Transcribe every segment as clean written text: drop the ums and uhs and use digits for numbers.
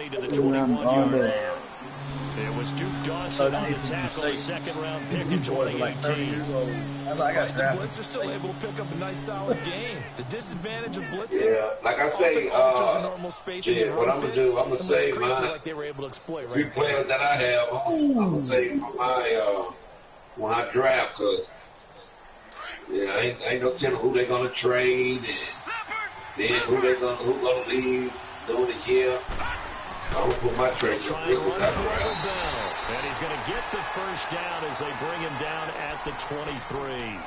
20 to the 21-yard line. It was Duke Dawson on the tackle, a second-round pick in 2018. Despite the blitz, they're still able to pick up a nice, solid gain. The disadvantage of blitzing. Yeah, like I say, what I'm going to do, I'm going to save my 3 players that I have. I'm going to save for my, when I draft, because, I ain't no telling who they're going to trade and then who's going to leave during the year. I'm going to put my trade on and he's going to get the first down as they bring him down at the 23.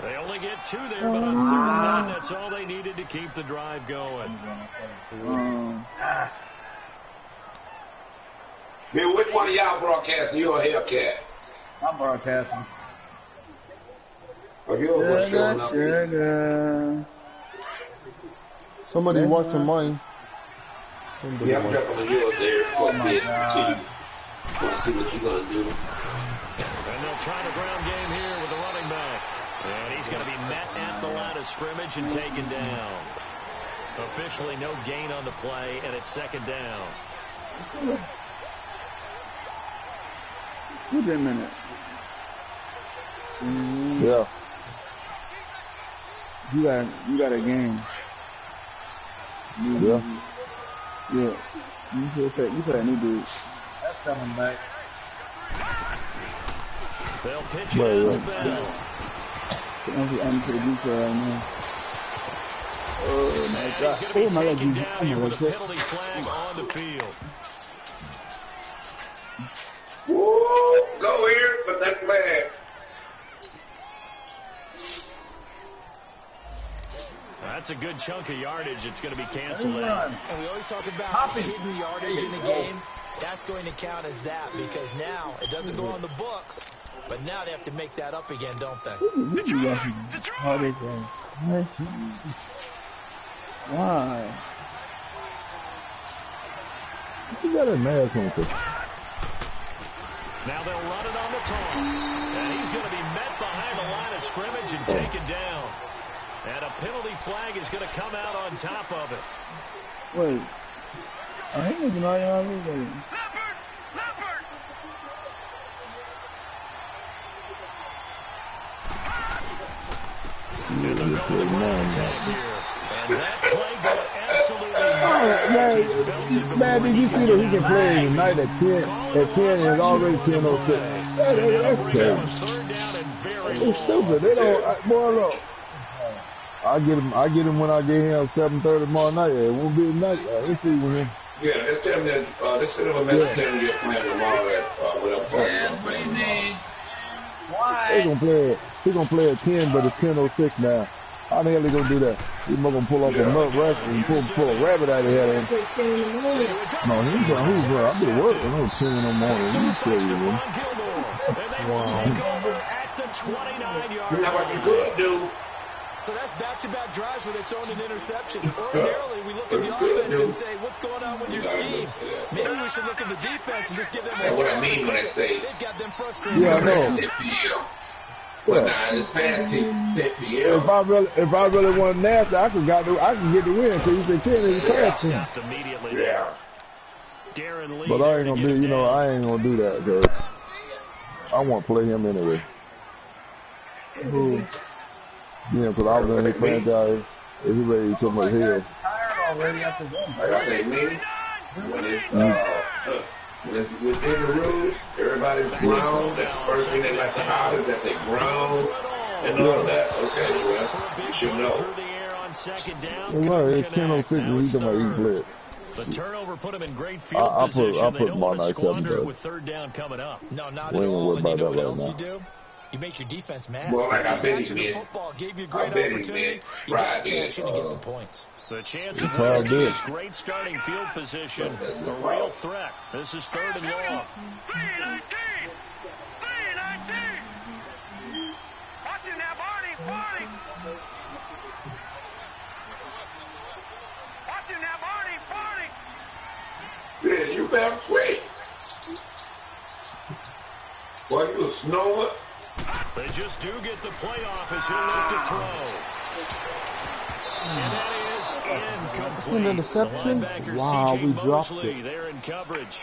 They only get 2 there, but on 3rd and 1, that's all they needed to keep the drive going. Man, which one of y'all broadcasting? You or Hellcat? I'm broadcasting. Oh, you're what's going up? Somebody watching mine. Yeah, I'm jumping on yours there for a bit until you want to see what you're going to do. And they'll try the ground game here with the running back. And he's going to be met at the line of scrimmage and taken down. Officially no gain on the play, and it's 2nd down. Wait a minute. Yeah. You got a game. Yeah. Yeah. You said I need to. That's coming back. They'll pitch it out to Bell. I'm to the beach right now. Oh my God. He's going to be taken down here with a penalty flag on the field. Woo! Go here, but that flag. That's a good chunk of yardage. It's going to be canceled out. And we always talk about hidden yardage in the game. That's going to count as that because now it doesn't go on the books, but now they have to make that up again, don't they? Why? You got a mask on. Now they'll run it on the toss. And he's going to be met behind the line of scrimmage and taken down. And a penalty flag is going to come out on top of it. Wait. I ain't looking all y'all over. And they'll go to the ground tag here. And that play got absolutely man, did you see that he can play tonight at 10 and it's already 10:06? That's crazy. It's stupid. They don't, boy, look. I get him when I get him 7:30 tomorrow night. It won't be tonight. It's with him. Yeah, just tell him that. Just send him a message telling him you're playing tomorrow at whatever time. Yeah, that's what he needs. Why? He gonna play at 10, but it's 10:06 now. How the hell he gonna do that? He's gonna pull up a nut rack and pull a rabbit out of here. No, he's running. I'll be working. I'm 10 in the morning. He's crazy, man. Wow. At the 29-yard line. That's what you could do. So that's back-to-back drives where they've thrown an interception. Ordinarily, we look at the offense and say, what's going on with your scheme? Maybe we should look at the defense and just give them That's what I mean when I say. They've got them frustrated. Yeah, I know. 10 p.m. But now it's past 10 p.m. If I really want nasty, I can get the win because you can 10 in the class. Yeah. But I ain't gonna be, I ain't gonna do that because I want to play him anyway. Yeah, because I was in his franchise. If he raised so much hell. Like I say, me, when it's within the rules, everybody's grown. That's the first thing they like to holler is that they grown and all that. Okay, well, you should know. Well, right, it's 10:06 and he's talking about he played. The turnover put him in great field position. I put my night 7:30. With 3rd down coming up. No, not at all. And you know what else you do? You make your defense mad. Well, like I bet he did. Football gave you a great opportunity. You got a chance to get some points. The chance of Westby's great starting field position, a real threat. This is 3rd and long. 3-19. Watching that Barney. Watching that Barney. Yeah, you better play. Boy, you a snower. They just do get the playoff as he'll look to throw. And that is incomplete. An interception? Wow, we dropped it. They're in coverage.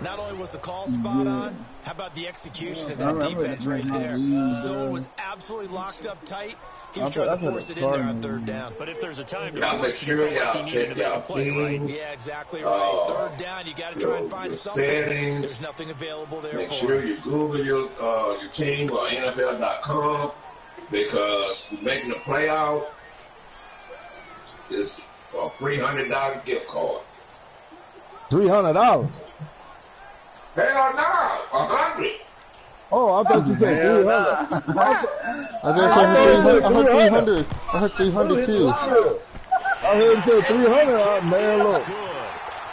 Not only was the call spot on, how about the execution of that defense right there? The zone was absolutely locked up tight. He was trying to force it in there on third down. But if there's a time to make sure y'all check y'all team. Yeah, exactly right. Third down, you got to try and find something. Settings. There's nothing available there Make for sure him. you Google your team or NFL.com because making the playoff is a $300 gift card. $300. Hell no, 100. Oh, I thought you said 300. I heard 300 too. I heard you say 300. Man, look.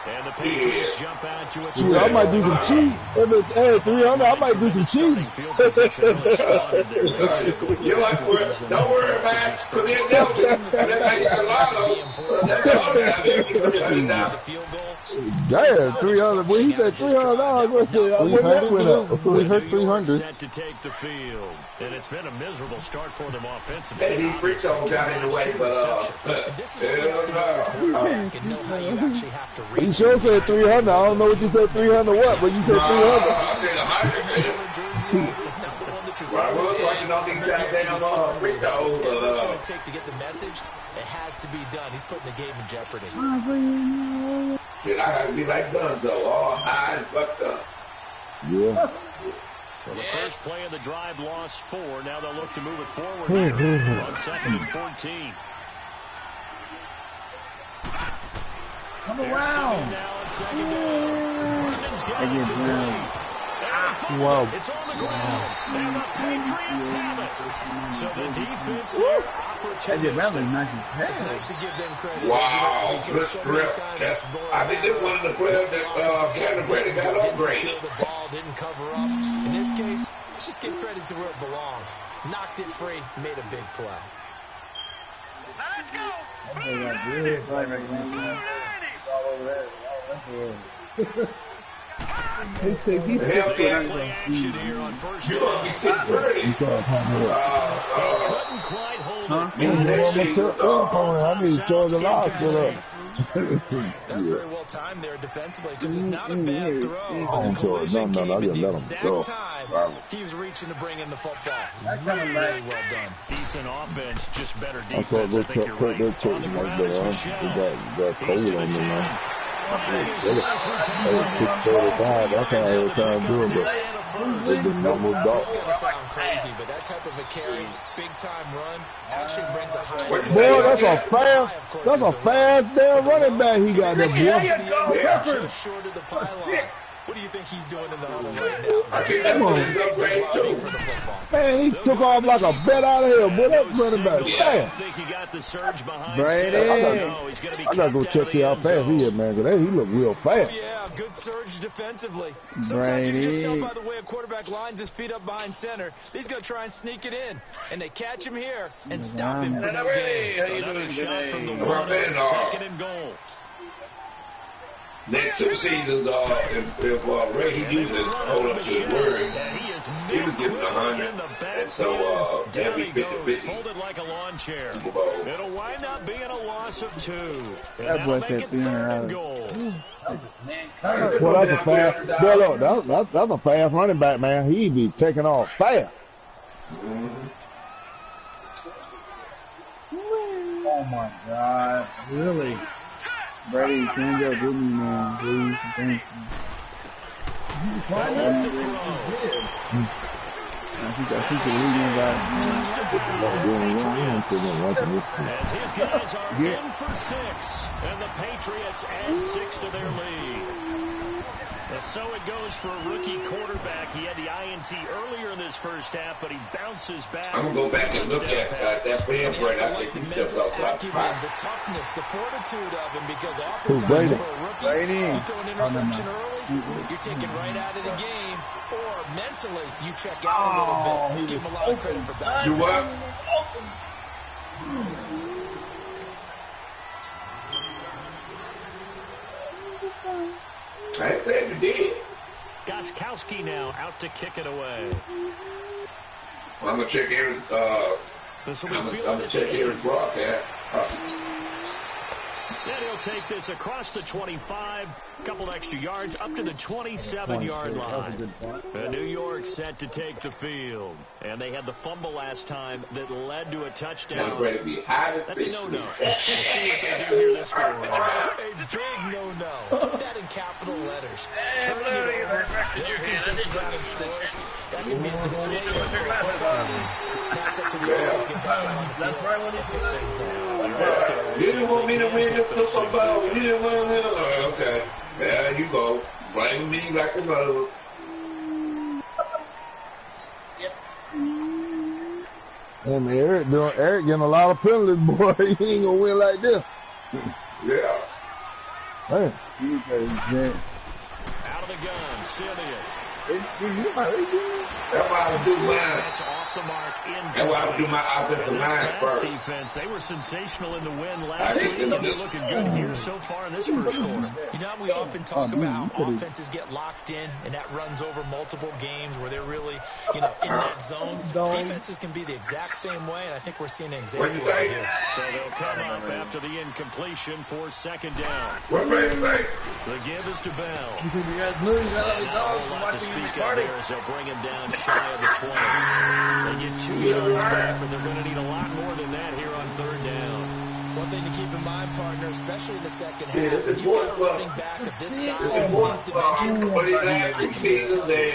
And the Patriots jump out to a Shoot, I might do some cheat. If it's 300, I might do some cheating. You like don't worry about it, because they're Delta, and they make a lot of that's all they have there. Damn, 300. When he said $300, what's it? We heard 300. Set to take the field, and it's been a miserable start for them offensively. And he freaks on got in the way, but he sure said 300. I don't know what you said 300 what, but you said 300. I was working on these goddamn free throws. It's going to take to get the message. It has to be done. He's putting the game in jeopardy. Shit, I gotta be like Gunzo, all high and fucked up. Yeah. Well, the first play of the drive lost 4. Now they'll look to move it forward on 2nd and 14. Come around. Now on 2nd down. Herndon's got it. Wow. It's on the ground. And the Patriots have it. So the defense there, opportunistic. It's nice to give them credit. Wow, good grip. I think they're one of the players that Kevin Brady got upgraded. The ball didn't cover up. In this case, let's just give credit to where it belongs. Knocked it free, made a big play. Let's go. You're gonna be sitting pretty. Couldn't quite hold it. I need to charge a lot for that. That's very well timed there defensively because it's not a bad throw. I just let him go. He was reaching to bring in the football. Really well done. Decent offense, just better I thought defense. I think you're right. On the ground is Michelle. Got cold on me, man. It's 6:35. That's how every time doing, but it's the number It's dog. going to sound crazy, but that type of a carry, big-time run, actually brings a high. Boy, that's a fast damn running back he got there, boy. Just short of the pylon. What do you think he's doing in the huddle right now? I think that's what he's upgraded Fighting for to. the football. Man, he took off like a bet out of here, boy. That running back I fast. think he got the surge behind Brady. I gotta go check see how fast he is, man, because he look real fast. Oh, yeah, good surge defensively. Sometimes you can just tell by the way a quarterback lines his feet up behind center. He's going to try and sneak it in. And they catch him here and stop him from no gain. Another shot from the Well, 1 man, 2nd and goal. Next 2 seasons, if Ray he uses hold up to his word, he was getting 100, and so that'd be 50-50. Folded like a lawn chair. Super Bowl. It'll wind up being a loss of 2. And That that'll boy make said it 3rd and 300. goal. Well, that's a fast. Well, look, that's a fast running back, man. He be taking off fast. Oh my God, really? Brady, change up with me, man, please. Thank you. Left to throw. I think the league invite. As his guys are in for 6, and the Patriots add 6 to their lead. And so it goes for a rookie quarterback. He had the INT earlier in this first half, but he bounces back. I'm going to go back and look at that film break. I think he stepped off like the toughness, the fortitude of him, because Who's oftentimes Brady? for a rookie, Brady. you throw an interception early, you're taken right out of the game, or mentally you check out a little bit. Give him a lot of credit for bouncing. You what? I ain't saying you did. Gostkowski now out to kick it away. I'm going to check every, This will I'm be going to check every broadcast. And he'll take this across the 25, a couple extra yards, up to the 27-yard line. New York set to take the field. And they had the fumble last time that led to a touchdown. That's a no-no. We'll see what they do here this go around. A big no-no. Put that in capital letters. Turning it over. The other team takes it down and scores. That can be a deflating for a football team. That's up to the others to get back on the field and pick things up. You didn't want me to win this football. You didn't want me to win. Okay. There you go. Blame me like a mother. And Eric getting a lot of penalties, boy. He ain't gonna win like this. Yeah. Man. Out of the gun, Simeon. That's why I would do mine. That's off the mark. That's why I would do my offensive line first. Defense, they were sensational in the win last week, and they're looking good here so far in this first quarter. You know, we often talk about how offenses get locked in, and that runs over multiple games where they're really, in that zone. Defenses can be the exact same way, and I think we're seeing an example of it here. So they'll come up after the incompletion for second down. What right? The give is to Bell. You guys move, you gotta let me Not a whole lot to speak of there as they'll bring him down shy of the 20. They get 2 yards back, but they're going to need a lot more than that here on third down. One thing to keep in mind, partner, especially in the second half, you've got a running back of this size, these dimensions,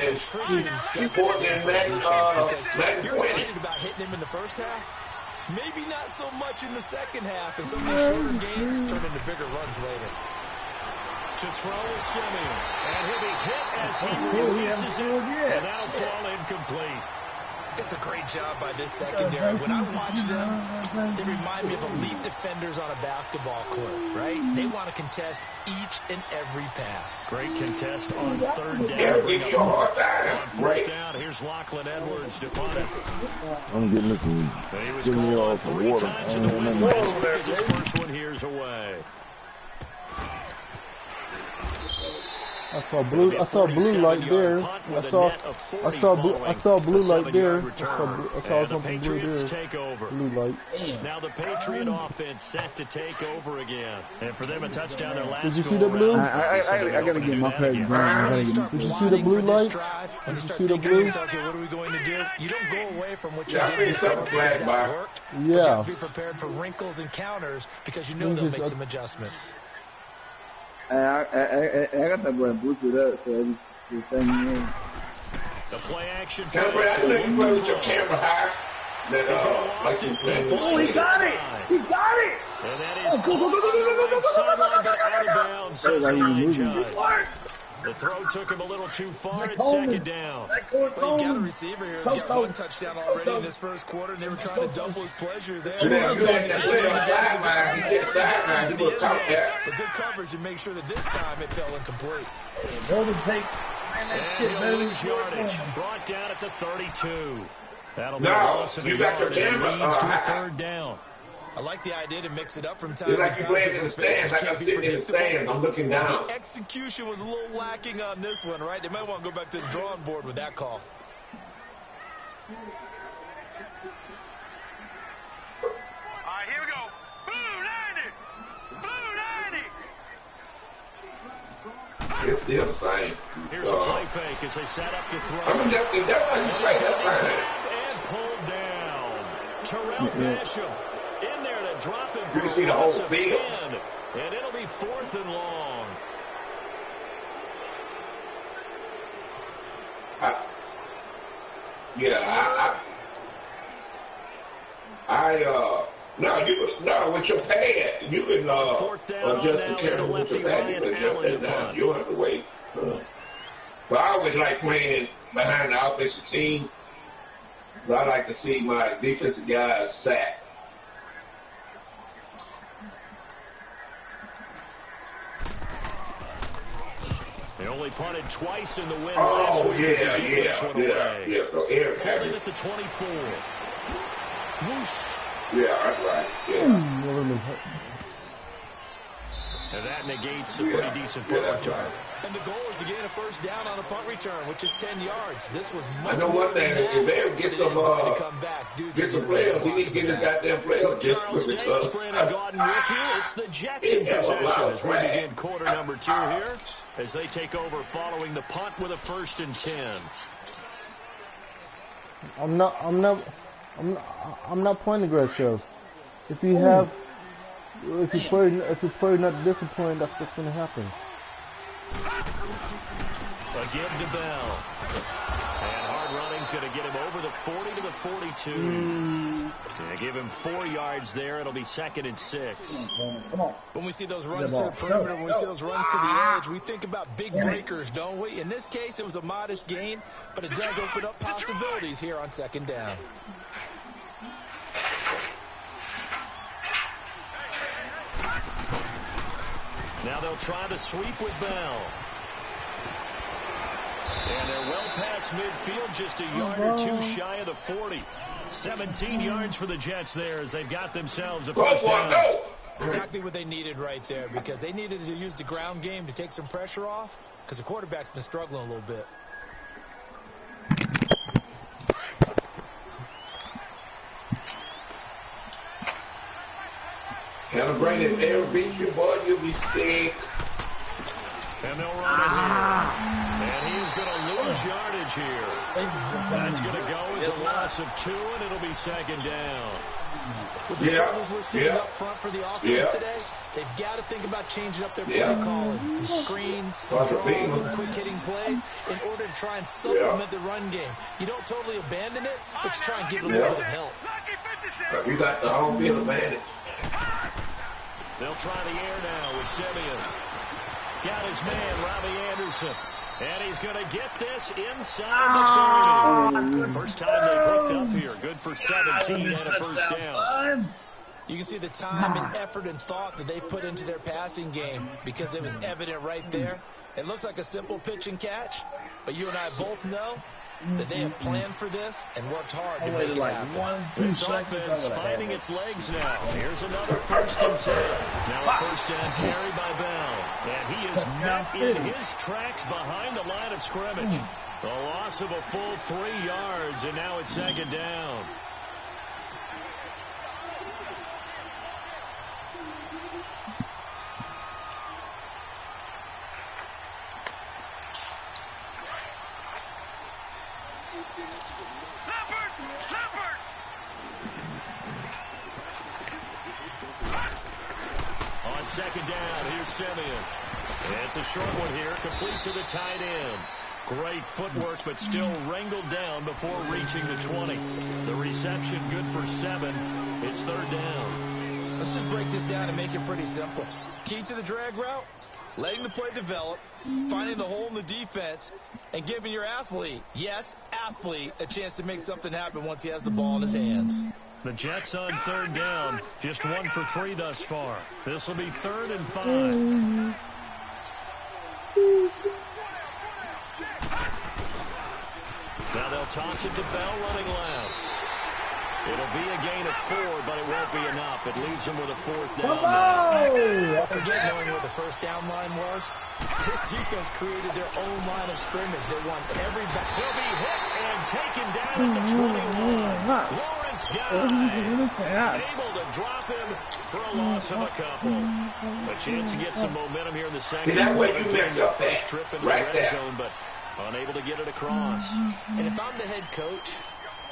attrition because you're excited about hitting him in the first half. Maybe not so much in the second half, and some of these shorter games turn into bigger runs later. To throw is Simeon, and he'll be hit as he releases it, and that'll fall incomplete. It's a great job by this secondary. When I watch them, they remind me of elite defenders on a basketball court, right? They want to contest each and every pass. Great contest on third down. On fourth down, here's Lachlan Edwards to punt it. I'm getting this one. He was called 3 times in the win last week as his first one here's away. I saw blue light there. I saw blue light there. I saw something blue there. Blue light. Now the Patriot offense set to take over again. And for them a touchdown their last. Did you see the blue? I gotta get my page going. Did you see the blue light? Did you see the blue? Okay, what are we going to do? You don't go away from what you did before. That worked. Yeah. But you have to be prepared for wrinkles and counters because you know they'll make some adjustments. I got that boy boosted up, so it's thing in. The play action. I think you play with your camera high. Like you play. Oh, he got it! He got it! And that is go, sideline, but out of bounds. Says the line judge. The throw took him a little too far. It's second down. Well, you got a receiver here who's got 1 touchdown already in this first quarter, and they were trying to double his pleasure there. You had that play on the sideline. He did sideline. He would caught that. But good coverage and make sure that this time it fell incomplete. And he'll lose yardage. Brought down at the 32. That'll be a loss of a yard, and it leads to a third down. I like the idea to mix it up from time to time. time. It's like you playing in the stands. Like I'm sitting in the stands. I'm looking down. The execution was a little lacking on this one, right? They might want to go back to the drawing board with that call. All right, here we go. Blue 90. It's still the same. Here's a play fake as they set up to throw. I mean, that's how you play. That's and pulled down. Terrell Basham in there to drop him for a loss of 10. And it'll be 4th and long. No, with your pad, you can adjust the camera with your pad. You can adjust that down. You don't have to wait. But I always like playing behind the offensive team. But I like to see my defensive guys sack. They only punted twice in the win last week. Yeah. So Eric Carried at the 24. Whoosh. Yeah, that's right. Yeah. And that negates a pretty decent punt return. And the goal is to gain a first down on a punt return, which is 10 yards. This was much I know one thing. If they ever get some players, he need to get his goddamn players. Charles Davis, Brandon Gaudin with you. It's the Jets in possession as we begin quarter number 2 here as they take over following the punt with a 1st and 10. I'm not point aggressive. If you play not disciplined, that's what's going to happen. Again to Bell. And hard running's going to get him over the 40 to the 42. They give him 4 yards there. It'll be 2nd and 6. Come on. When we see those runs to the perimeter, when we see those runs to the edge, we think about big breakers, don't we? In this case, it was a modest gain, but it does open up possibilities here on 2nd down. Now they'll try to sweep with Bell. And they're well past midfield, just a yard or 2 shy of the 40. 17 yards for the Jets there as they've got themselves a first down. Exactly what they needed right there, because they needed to use the ground game to take some pressure off, because the quarterback's been struggling a little bit. Calibrate it, air beat you, boy, you'll be sick. And they'll run it here. And he's going to lose yardage here. That's going to go as a loss of 2, and it'll be 2nd down. With the struggles we're seeing up front for the offense today, they've got to think about changing up their play calling. Some screens, some draws, some quick-hitting plays in order to try and supplement the run game. You don't totally abandon it, but you try and give it a little bit of help. But we got the home field advantage. They'll try the air now with Simeon. Got his man, Robbie Anderson. And he's going to get this inside the 30. First time they hooked up here. Good for 17 and a first down. You can see the time and effort and thought that they put into their passing game because it was evident right there. It looks like a simple pitch and catch, but you and I both know that they have planned for this and worked hard to make it happen. This offense finding its legs now. Here's another 1st and 10. Now a first down carry by Bell. And he is met in his tracks behind the line of scrimmage. A loss of a full 3 yards, and now it's 2nd down. On 2nd down, here's Simeon. It's a short one here, complete to the tight end. Great footwork, but still wrangled down before reaching the 20. The reception good for 7. It's 3rd down. Let's just break this down and make it pretty simple. Key to the drag route, letting the play develop, finding the hole in the defense, and giving your athlete, yes, athlete, a chance to make something happen once he has the ball in his hands. The Jets on 3rd down, just 1 for 3 thus far. This will be 3rd and 5. Now they'll toss it to Bell running left. It'll be a gain of 4, but it won't be enough. It leaves them with a 4th down now. Forget knowing where the first down line was. This defense created their own line of scrimmage. They won every back. He'll be hit and taken down at the 21. Lawrence Guy able to drop him for a loss of a couple. A chance to get some momentum here in the second. See, that's what you messed up at. Trip into the red zone, but unable to get it across. And if I'm the head coach,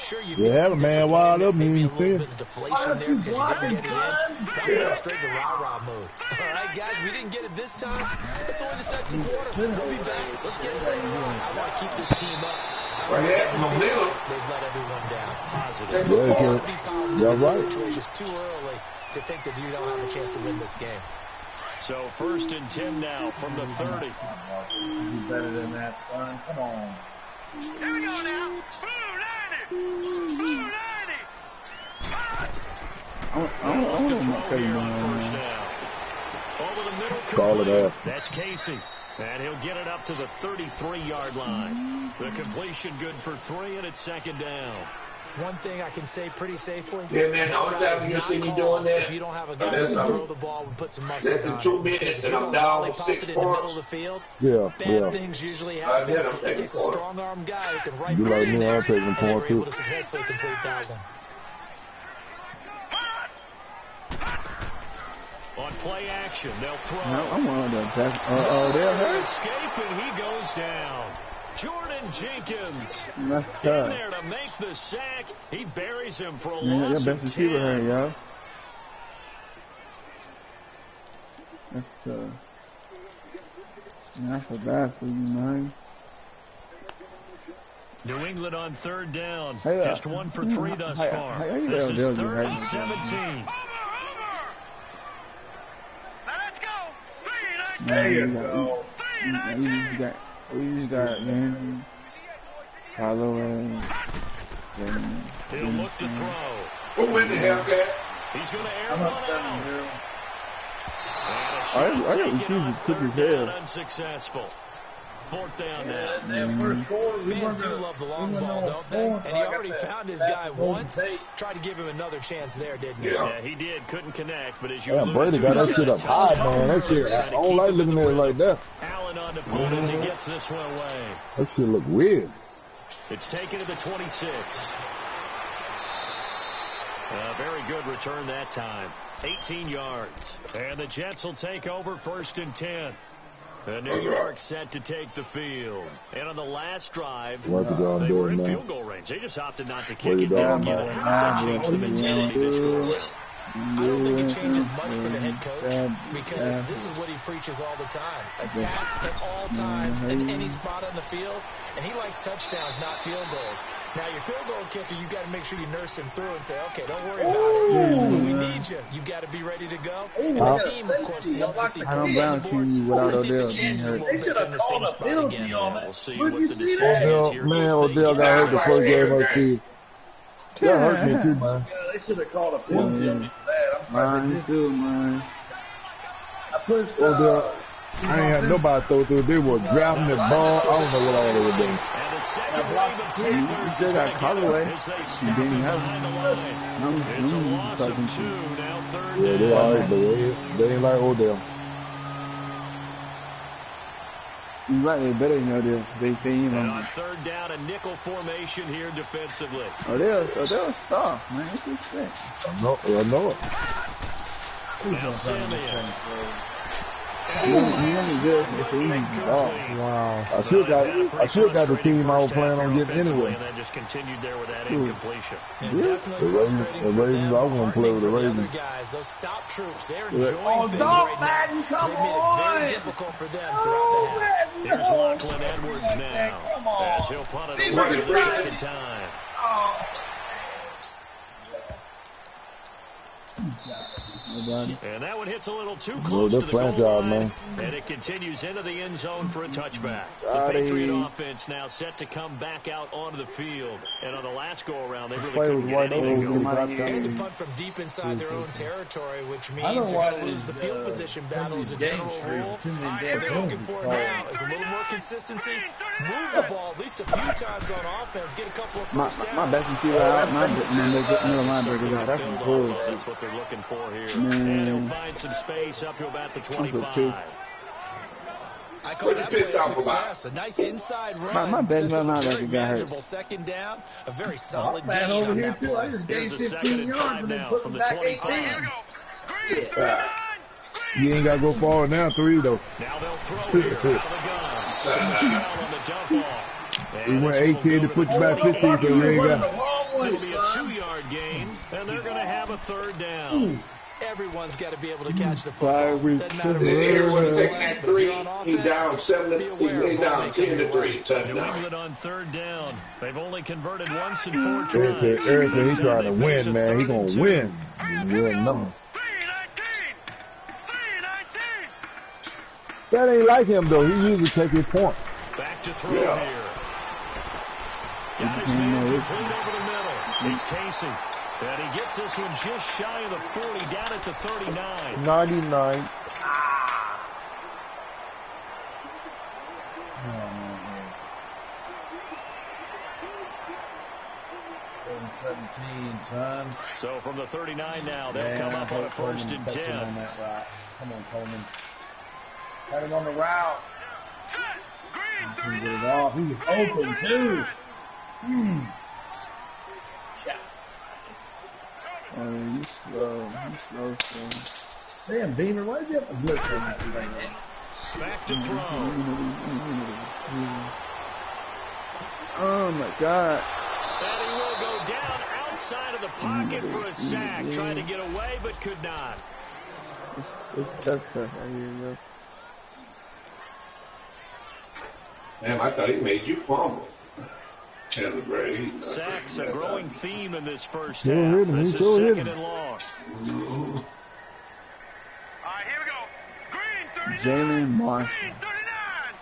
sure, you have a man wild up. Maybe a little bit of deflation there because you didn't get it in. Now we're going straight to rah-rah mode. All right, guys, we didn't get it this time. It's only the 2nd quarter. We'll be back. Let's get it later on. I want to keep this team up. They've let everyone down. Positive. Be positive in this situation. It's too early to think that you don't have a chance to win this game. So 1st and 10 now from the 30. You better than that, son. Come on. Here we go now. Blue 90. Blue 90. I want to tell you First down. Over the middle. Call it up. That's Casey. And he'll get it up to the 33-yard line. The completion good for 3, and it's 2nd down. One thing I can say pretty safely. Yeah, man, the only time you see me doing that, if you don't have a guy who can throw the ball and put some muscle that's in on 2 it. minutes, and I'm down 6 in the points. middle of the field, Yeah, bad things usually happen. I'm It takes a strong arm guy who can right You like in me, there, I'll take them and they were points able too. to successfully complete that one. On play action, they'll throw. No, I'm one of the best. They'll hurt. Escape, and he goes down. Jordan Jenkins That's in tough. there to make the sack. He buries him for a Man, your loss best of receiver 10. hurt, yo. That's tough. Man, I feel bad for you, man. New England on 3rd down. Hey, Just 1 for 3 thus far. how you This doing, is Bill? 3rd and 17. There you go. You got Ramsey, Holloway, He'll look to throw. Who in the Hellcat? He's going to air one out. I And a shot got taken receivers on took his 3rd down, head. unsuccessful. 4th down now. Fans do love the long ball, don't they? And he already found his guy once. Tried to give him another chance there, didn't he? Yeah, he did. Couldn't connect, but as you Damn, alluded Brady to, got that he's shit got up a high, touchdown. man. That shit, I don't like looking at it like that. Allen on the foot as he gets this one away. That shit look weird. It's taken to the 26. Very good return that time. 18 yards. And the Jets will take over 1st and 10. And New York set to take the field. And on the last drive, What the dog they were doing in now? field goal range. They just opted not to What kick you it doing, down. man? How does that change the mentality this go around? I don't think it changes much for the head coach because this is what he preaches all the time. Attack at all times in any spot on the field, and he likes touchdowns, not field goals. Now, your field goal kicker, you've got to make sure you nurse him through and say, okay, don't worry about it. When we need you, you've got to be ready to go. And the team, of course, needs to see I don't points on the balance board. you without Let's see if Odell it being changes a hurt. little bit in the same spot again. We'll see what the decision is Odell, here. man, We'll see. Odell got hurt the first game of the season. That hurt me too, man. They should have called a penalty on that. Mine too, man. I pushed Odell, I ain't had nobody throw through. They were grabbing the ball. I don't know what all they were doing. And the second wave of You tacklers still is got gonna Holloway. get as they You snap didn't it have behind the line. It's a loss of 2. Now 3rd Yeah, they down. all right, but they ain't like Odell. You right, they better than Odell. They say, you And know. on 3rd down, a nickel formation here defensively. Odell's soft, man. It's just sick. I know it. Now Simeon. He only good if he Wow. I still got the team I was planning on getting anyway. And then just continued there with that incompletion. Definitely The Ravens, frustrating the for Ravens, them, I want to play with the heartening for Ravens. other guys, those stop troops, they're Yeah. enjoying things right now. come They made it very on. difficult for them throughout the half. Here's Lachlan Edwards now as he'll punt it away for the 2nd time. Nobody. And that one hits a little too No, close they're to the goal franchise, line. man. And it continues into the end zone for a touchback. The Got Patriot it. offense now set to come back out onto the field. And on the last go-around, they really Play couldn't was get wide anything open. going. They had to punt from deep inside their own territory, which I means don't you're want going to lose the field position battle as a general rule. What they're looking for now is a little more consistency. Move the ball at least a few times on offense. Get a couple of first downs. My best receiver out, my middle linebacker out. That's some bull. That's what they're looking for here. Man. And he'll find some space up to about the 25. I call that play a success. A nice inside run. My best Sets up a linebacker very got hurt. manageable second down. A very solid Man gain over on here that too. I play. just Here's gained a 2nd 15 and yards 5 and then now put from them the back 25. 18. You ain't got to go forward now, 3 though. Now they'll throw here out of the gun. Michelle on the dump off. He went 18 to put you back 15, so you ain't got. It'll be a 2-yard gain, and they're going to have a 3rd down. Everyone's got to be able to catch the football. Doesn't matter If where everyone you're taking playing, that but if 3, you're on he offense, down 7. be aware He's of what down making 10 to it 3. work. New Touchdown. England on 3rd down. They've only converted once in 4 tries. Eric said he This time trying to they face win, a man. He 3rd gonna and 2. win. Win nothing. That ain't like him though. He usually take his point. Back to throw here. Got his man complete over the middle. It's Casey. And he gets this one just shy of the 40, down at the 39. 99. 17, son. So from the 39 now, they'll come up on a 1st and 10. On that route. Come on, Coleman. Got him on the route. He can get it off. He was open, too. Oh, you slow. You slow, son. Damn, Beamer, why did you have to blitz on that thing? Back to throw. Oh, my God. And he will go down outside of the pocket for a sack. Trying to get away, but could not. It's tough right here, bro. Damn, I thought he made you fumble. Taylor Brady. Sacks a growing theme in this first He'll half. hit him. This is He'll hit 2nd him. and long. All right, here we go. Green 39. Jalen Marshall. Green 39.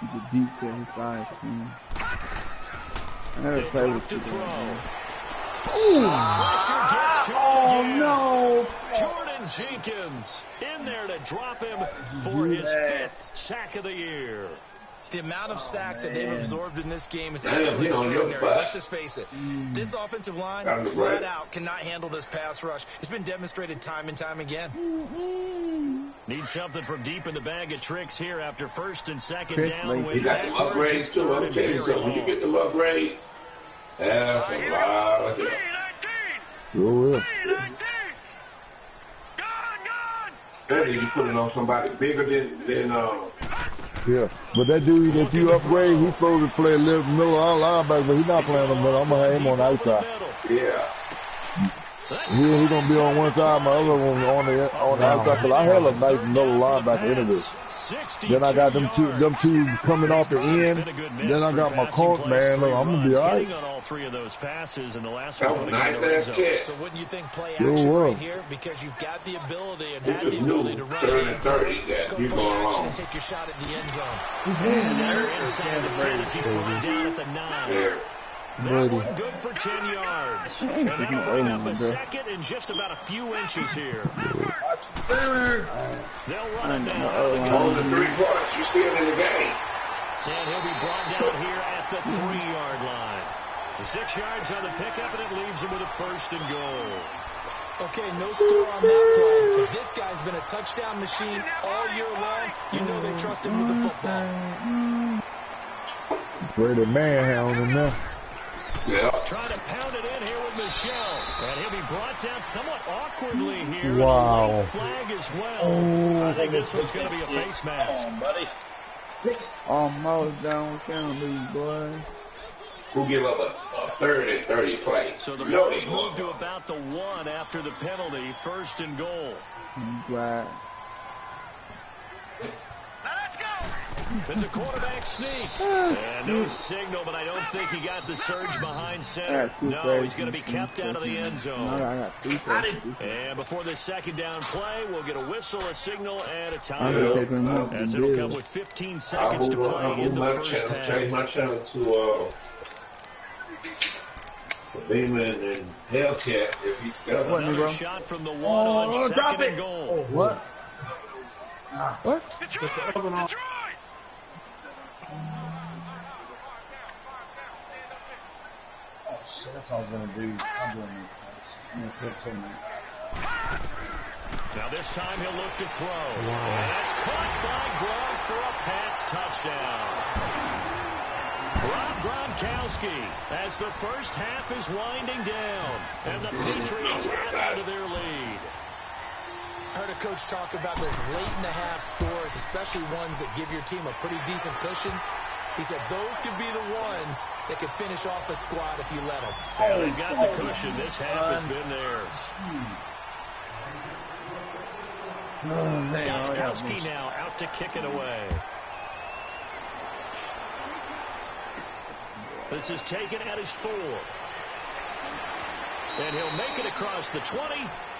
He's a deep 35 team. I never He'll played drop with to you. throw. Oh, Pressure gets to him Oh, again. no. Jordan Jenkins in there to drop him for his 5th sack of the year. The amount of sacks that they've absorbed in this game is Damn, absolutely he on your extraordinary. butt. Let's just face it. This offensive line, That was flat right. out, cannot handle this pass rush. It's been demonstrated time and time again. Need something from deep in the bag of tricks here after 1st and 2nd Chris down. Lacy. With He got them backwards, upgrades it's too. 3rd I'm and telling you very something. When you long. get them upgrades, that's a lot of help. 19. Sure will. 19. Gone. Better you put it on somebody bigger than Yeah. But that dude that you upgrade, he's supposed to play a little middle linebacker, but he's not playing on the middle. I'm going to have him on the outside. yeah. He's going to be on one side, my other one on the outside. Because I had a nice middle linebacker anyway. Then I got them two coming off the end. Then I got my corner, man. Look, I'm going to be all right. On all 3 of those passes, and the last That one was a nice ass catch. So wouldn't you think play Sure action will. right here? Because you've got the ability and You had the just knew ability to run 30 it. and 30 that Go you play going action wrong. and take your shot at the end zone. Inside the 10 as he's brought down at the 9. There. That one good for 10 yards. And that'll bring up a 2nd and just about a few inches here. They'll run it down. On the 3 points, you're still in the game. And he'll be brought down here at the 3-yard line. The 6 yards on the pickup, and it leaves him with a 1st and goal. Okay, no score on that play, but this guy's been a touchdown machine all year long. You know they trust him with the football. Brady Manhound in there. Yeah. Trying to pound it in here with Michelle. And he'll be brought down somewhat awkwardly here. Wow. And a late flag as well. I think this one's going to be a face mask. Come on, buddy. Almost down county, boy. Who give up a 3rd and 30 play? So the No, Bills they move won't. to about the 1 after the penalty. 1st and goal. I'm glad. Now let's go. It's a quarterback sneak. And no signal, but I don't think he got the surge behind center. No, he's going to be kept out of the end zone. I got 3 plays. And before the 2nd down play, we'll get a whistle, a signal, and a I'm going to take timeout. him up. As it'll come with 15 seconds to play in the first Change half. my channel to Beeman and Hellcat if he's got What, Another bro? shot from the 1 on drop 2nd it. and goal. What? What? Detroit. Oh, shit, that's all I was going to do. I'm doing it. I'm going to flip to me. Now this time he'll look to throw. And that's caught by Gronk for a Pats touchdown. Rob Gronkowski as the first half is winding down. And the Patriots add on to their lead. Heard a coach talk about those late-in-the-half scores, especially ones that give your team a pretty decent cushion. He said those could be the ones that could finish off a squad if you let them. Well, they've got the cushion. This half has been theirs. Gronkowski now out to kick it away. This is taken at his 4. And he'll make it across the 20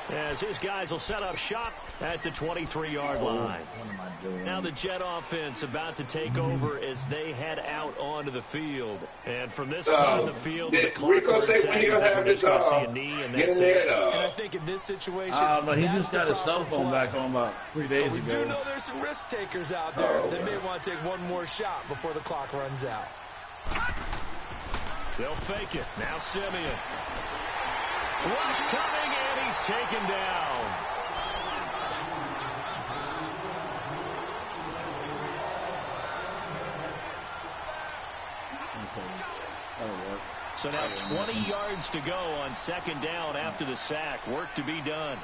as his guys will set up shop at the 23-yard line. What am I doing? Now the Jet offense about to take over as they head out onto the field. And from this spot in the field, the clock Rico say when he'll have his see a knee, and get that's in it. And I there. think in this situation, But he that's just the got his proper cell phone play. back on about 3 days But we do ago. know there's some risk takers out there that may want to take one more shot before the clock runs out. They'll fake it. Now Simeon. Rush coming, and he's taken down. So now 20 yards to go on second down after the sack. Work to be done.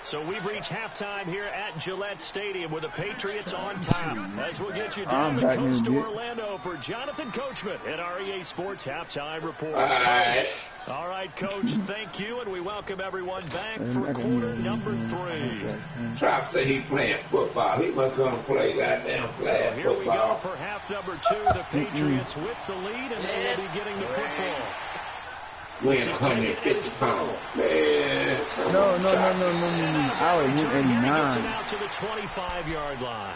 So we've reached halftime here at Gillette Stadium with the Patriots on top. As we'll get you down the coast to Orlando for Jonathan Coachman at REA Sports Halftime Report. All right, Coach, thank you, and we welcome everyone back for quarter number 3. Trop said he playing football. He must going to play goddamn flag football. So here we go for half number 2. The Patriots with the lead, and they will be getting the football. Win 150 pounds. Man. No. I was 189. Out to the 25-yard line.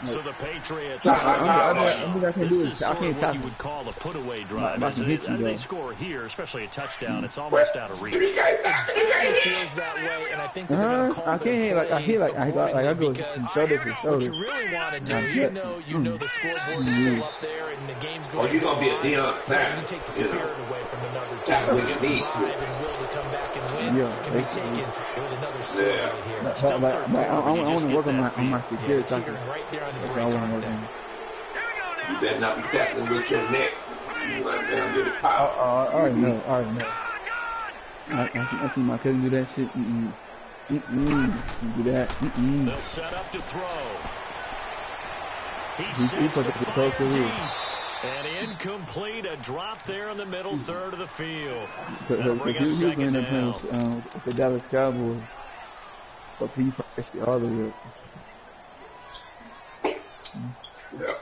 So the Patriots. I can't do it. I can't what you would call a put-away drive. As they score here, especially a touchdown, it's almost out of reach. It feels that way, and I think they're going to call I can't I go shoulder to shoulder. What you really want to do, you know the scoreboard is still up there, and the game's going on. You're going to be a Deion Sanders. You take the spirit away from another team. You get the drive and will to come back and win. Can be taken with another score right here. I want to work on my security. Right there on the break. You better not be tackling with your neck. You might down to the power. I already know. I see my cousin do that shit. Do that. They'll set up to throw. He put it close to you. And incomplete, a drop there in the middle third of the field. He was playing the Dallas Cowboys. But he pressed the other way. Yeah.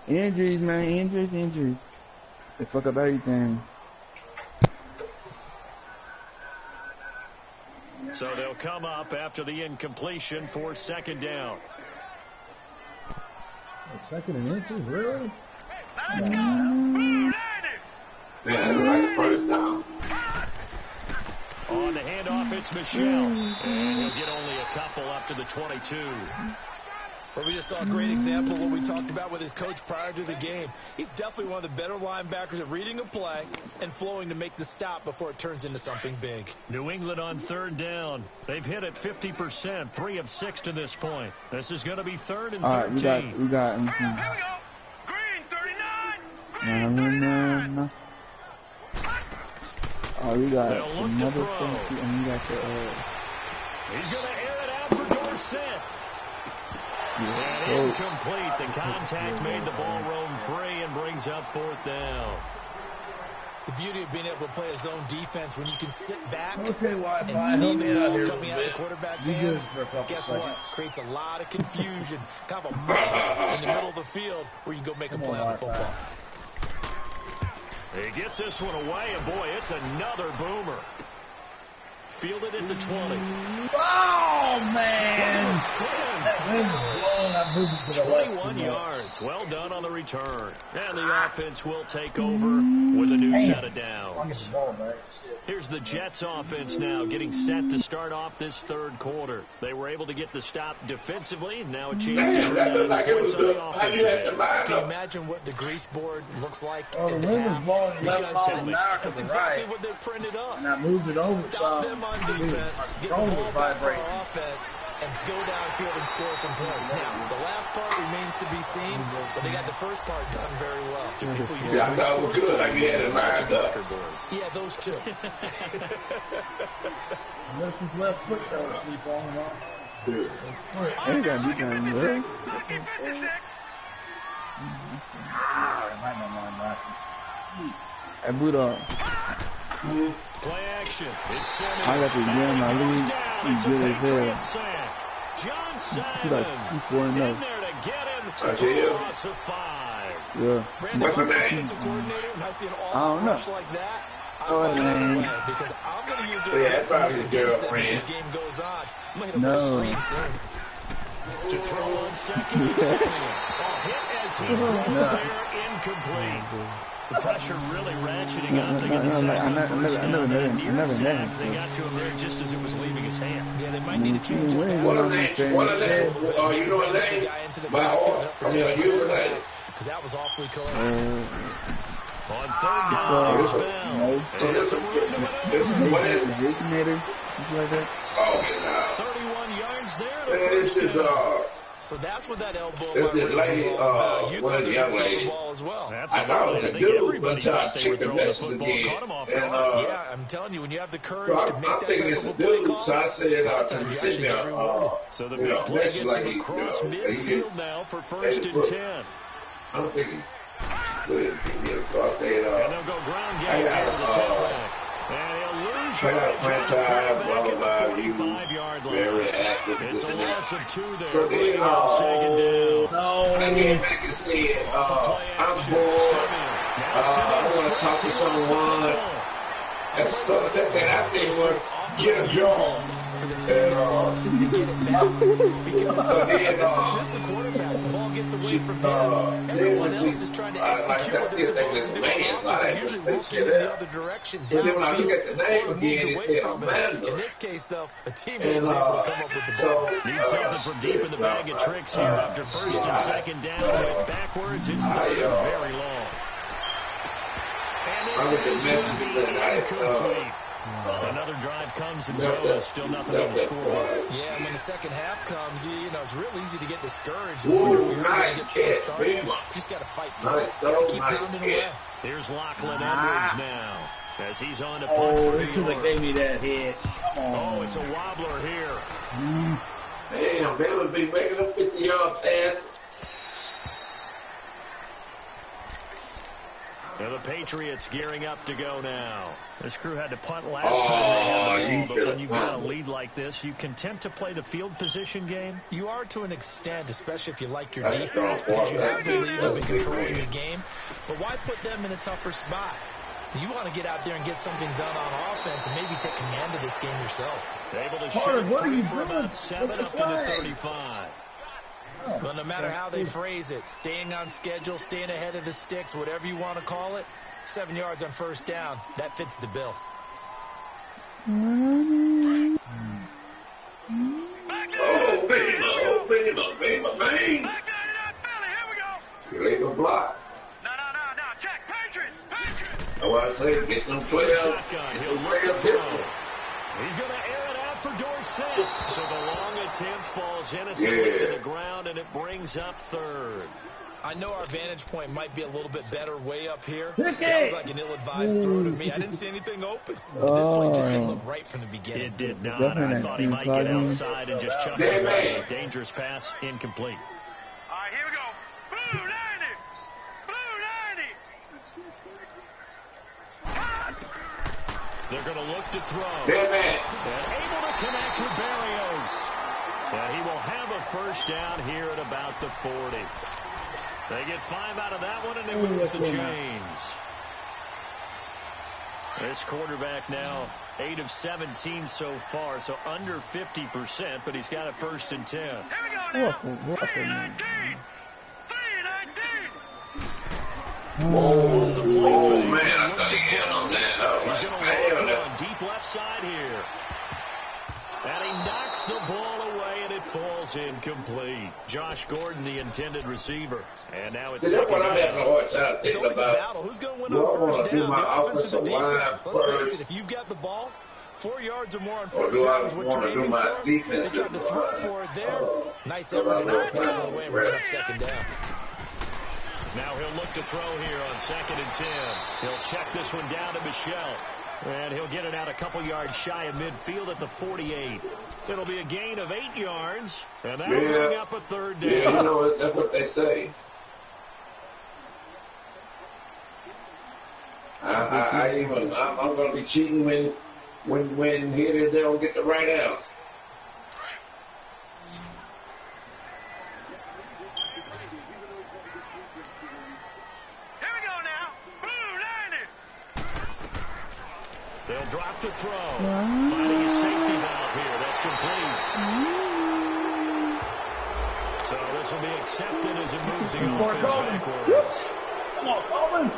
Injuries, man. Injuries. They fuck up everything. So they'll come up after the incompletion for second down. Second and inches, really? Right first down. On the handoff, it's Michel. And he'll get only a couple up to the 22. Well, we just saw a great example of what we talked about with his coach prior to the game. He's definitely one of the better linebackers at reading a play and flowing to make the stop before it turns into something big. New England on third down. They've hit it 50%, 3 of 6 to this point. This is going to be 3rd and 13. All right, we got. Here we go. Green 39. No. Oh, we got another thing, and we got the. He's going to air it out for Dorsett. And incomplete. The contact made the ball roam free and brings up 4th down. The beauty of being able to play a zone defense when you can sit back and Okay, see the ball coming out of the quarterback's hands. Guess what? Creates a lot of confusion. Kind of a mud in the middle of the field where you can go make a play on the football. He gets this one away, and boy, it's another boomer. Fielded at the 20. Oh, man! 21 yards. Well done on the return. And the offense will take over with a new set of downs. Here's the Jets offense now getting set to start off this 3rd quarter. They were able to get the stop defensively. Now a chance to turn that into points on the offensive end. Can you imagine what the grease board looks like? Oh, the wind is blowing left off and now to that's the exactly right. what they've printed up. And I moved it over Stop them on defense, get the ball back for our offense, and go downfield and score some points. Now, the last part remains to be seen, but they got the first part done very well. Yeah, I thought it was good. Like you had it lined up. Yeah, those two. That's his left foot, though. Keep on and on. Ain't got to be done, right? Hey, Buddha. Play action. It's Simmons. I got to get in my league. She's good as hell. John Simon. She's like, she's 4-0. In there to get him to loss of 5. Yeah. What's her name? Defensive coordinator, when I see an I don't know. rush like that, I'm Oh, talking man. away because I'm going to use her Yeah, that's probably the as girlfriend. as the game goes on. I'm going to hit a No. screen soon. To throw on second. Simeon. A hit as he throws there, incomplete. The pressure really ratcheting up to get the sack on first down. Near sack, they got to him there just as it was leaving his hand. Yeah, they might need to change What a name? What a name? Oh, you know a name? My order. I mean, you a name. because that was awfully close. On third down, it's Bell. So this is what is it? Originator, like that. Oh, 31 yards there. man, this is So that's what that elbow. this is lady, one of the young ladies. As well. I thought it was a dude, but I checked the message again. And yeah, I'm telling you, when you have the courage so to make I'm that thinking type it's of a a play dude. call. So I said, can you send me So the big play message gets like him across midfield now for first and 10. I'm thinking, good. So I said, And they'll go ground game here to the tailback. And he'll lose I got a yardage franchise, blah, blah, blah, at the you 45-yard line. very active. It's a loss of 2 there. So then, Second down. I get back and said, I'm bored. I want to talk to someone. And so that's it. I said, well, get a job. To get it back. Because this is a quarterback. The ball gets away from him. Everyone else is trying to execute what they're supposed to do on offense. They're usually looking in the other direction. So then when I look at the name again, it said Amanda. In this case, though, a teammate is able to come up with the ball. Needs something from deep in the bag of tricks here after first and second down. Went backwards. It's third and very long. And this is going to be incomplete. Another drive comes and goes. Still nothing on the scoreboard. Yeah, and when the second half comes, you know, it's real easy to get discouraged. Ooh, nice get catch, you just got to fight through nice it. throw, Keep nice pounding away. Here's Lachlan Edwards now as he's on to punt Oh, for they New should have York. gave me that hit. Come on. Oh, it's a wobbler here. Damn, they would be making them 50-yard passes. And the Patriots gearing up to go now. This crew had to punt last time they had the ball, but when you've got a lead like this, you content to play the field position game? You are to an extent, especially if you like your defense, because you have the lead, you've been controlling the game. But why put them in a tougher spot? You want to get out there and get something done on offense and maybe take command of this game yourself. Able to Carter, shoot what are free you for doing? about 7 What's the up to the flag? 35. Well, no matter how they phrase it, staying on schedule, staying ahead of the sticks, whatever you want to call it, 7 yards on first down, that fits the bill. Oh, Bama. Back down to that belly. Here we go. You ain't gonna block. No. Check. Patriots. That's why I say get them 12. Shotgun. He'll look to throw. He's going to air it out for Dorsett. So the long attempt falls innocently to the ground, and it brings up third. I know our vantage point might be a little bit better way up here. Pick That it. was like an ill-advised throw to me. I didn't see anything open. This play just didn't look right from the beginning. It did not. Definitely I thought he might get inside. outside and just chuck it away. A dangerous pass, incomplete. All right, here we go. Blue 90. They're going to look to throw. Bama. And able to connect with Berrios. And he will have a first down here at about the 40. They get 5 out of that one, and they lose the chains. This quarterback now 8 of 17 so far, so under 50%, but he's got a first and 10. Here we go now. 319. 319. Oh, man, I got to get on that. Oh, He's going to man. look on deep left side here. And he knocks the ball away, and it falls incomplete. Josh Gordon, the intended receiver. And now it's See, that's second what I'm having a down. hard time It's thinking always a about. battle. Who's going to win Do I on wanna first do down? my The offense or offensive the line defense? Let's face first? it, if you've got the ball, 4 yards or more on Or first do I down is what want you're to do aiming my for. They defensive tried to throw line? for it there. Nice Because effort I to know not tackle away and bring up rest. second down. Now he'll look to throw here on 2nd and 10. He'll check this one down to Michelle. And he'll get it out a couple yards shy of midfield at the 48. It'll be a gain of 8 yards, and that'll bring up a third down. Yeah, you know, that's what they say. I'm going to be cheating when here they don't get the right outs. Here we go now. Blue 90. They'll drop the throw. Finding a safety valve here. That's complete. So this will be accepted as it moves the offense backwards. Come on, Coleman.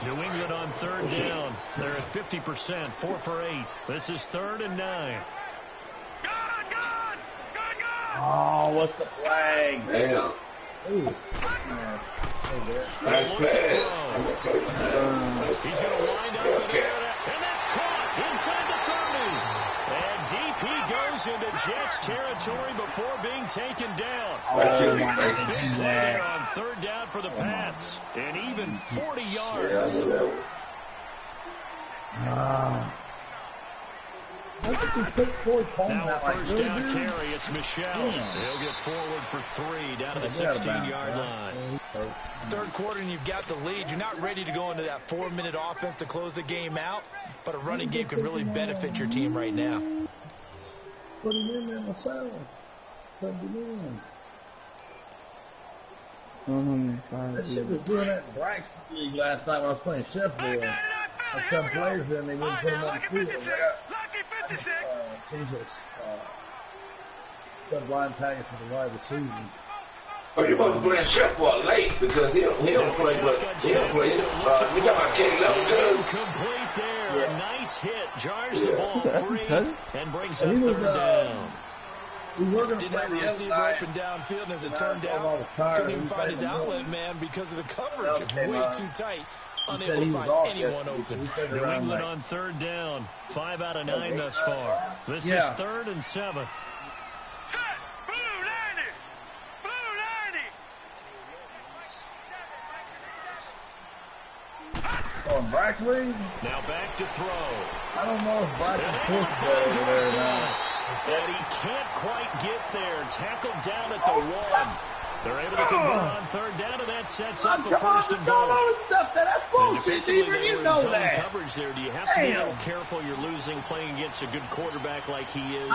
New England on third down. They're at 50%, 4 for 8. This is 3rd and 9. Gone. Oh, what's the flag? Damn. Ooh. Nice pass. He's going to wind up with it, and that's caught inside the 30. And DP goes into Jets territory before being taken down. Big play there on third down for the Pats. And even 40 yards. Now a first down carry. It's Michelle. He'll get forward for 3 down to the 16-yard line. Third quarter and you've got the lead. You're not ready to go into that 4-minute offense to close the game out, but a running game can really benefit your team right now. Put it in there myself. Put it in. That shit was doing that in Braxton League last night when I was playing Sheffield. Had some players in, they wouldn't put them on the field. Jesus. Blind tagging for the wide receiver. Oh, you must be playing Sheffield late because he don't play, but he don't play. You talking about Kenny Level Complete there. Yeah. Nice hit. Jars the ball free and brings up third down. We were going to play the receiver open downfield, and as it turned out, couldn't even find his outlet man because of the coverage. Way too tight. Unable to find anyone open. New England on third down. 5 out of 9 thus far. This is 3rd and 7. On Brackley? Now back to throw. I don't know if Brackley's pushed that over there or not. And he can't quite get there. Tackled down at the 1. They're able to convert on third down, and that sets up a first and goal. That's bullshit, even you know that. Coverage there. Do you have to be a little careful? You're losing playing against a good quarterback like he is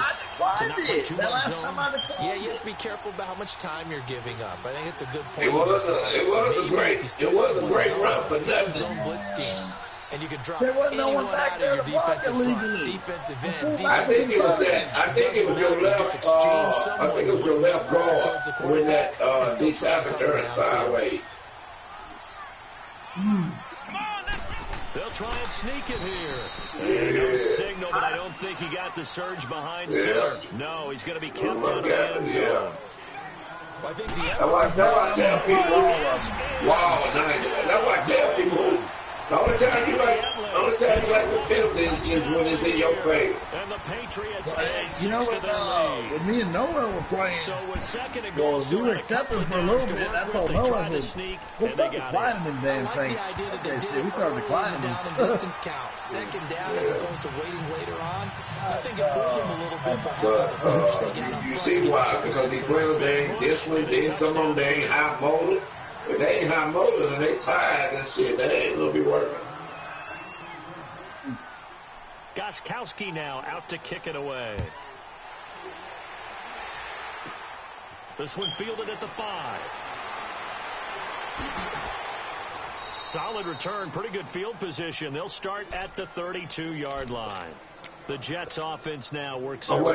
to not put too much zone. Yeah, you have to be careful about how much time you're giving up. I think it's a good point. It was a great run for nothing. Zone blitz scheme. And you can drop anyone out of your defensive front, defensive end, I think it was that. I think it was your left. I think it was your left guard when that deep side turned sideways. They'll try and sneak it here. There goes signal, but I don't think he got the surge behind center. No, he's going to be kept out of the end zone. I think the that's why I tell people, wow, that's why I tell people. The only time you like the penalties is when it's in your favor. And the Patriots you know what, with me and Noah were playing, so with second and goal, we were accepting for a little bit. That's all Noah was. We'll start declining them damn things. We started declining them. Down and distance count. Second down as opposed to waiting later on. I think it pulled them a little bit, but you see why? Because these players, they ain't disciplined, some of them, they ain't high motor. If they ain't high motor and they tired and shit, they ain't gonna be working. Gostkowski now out to kick it away. This one fielded at the 5. Solid return, pretty good field position. They'll start at the 32-yard line. The Jets offense now works on the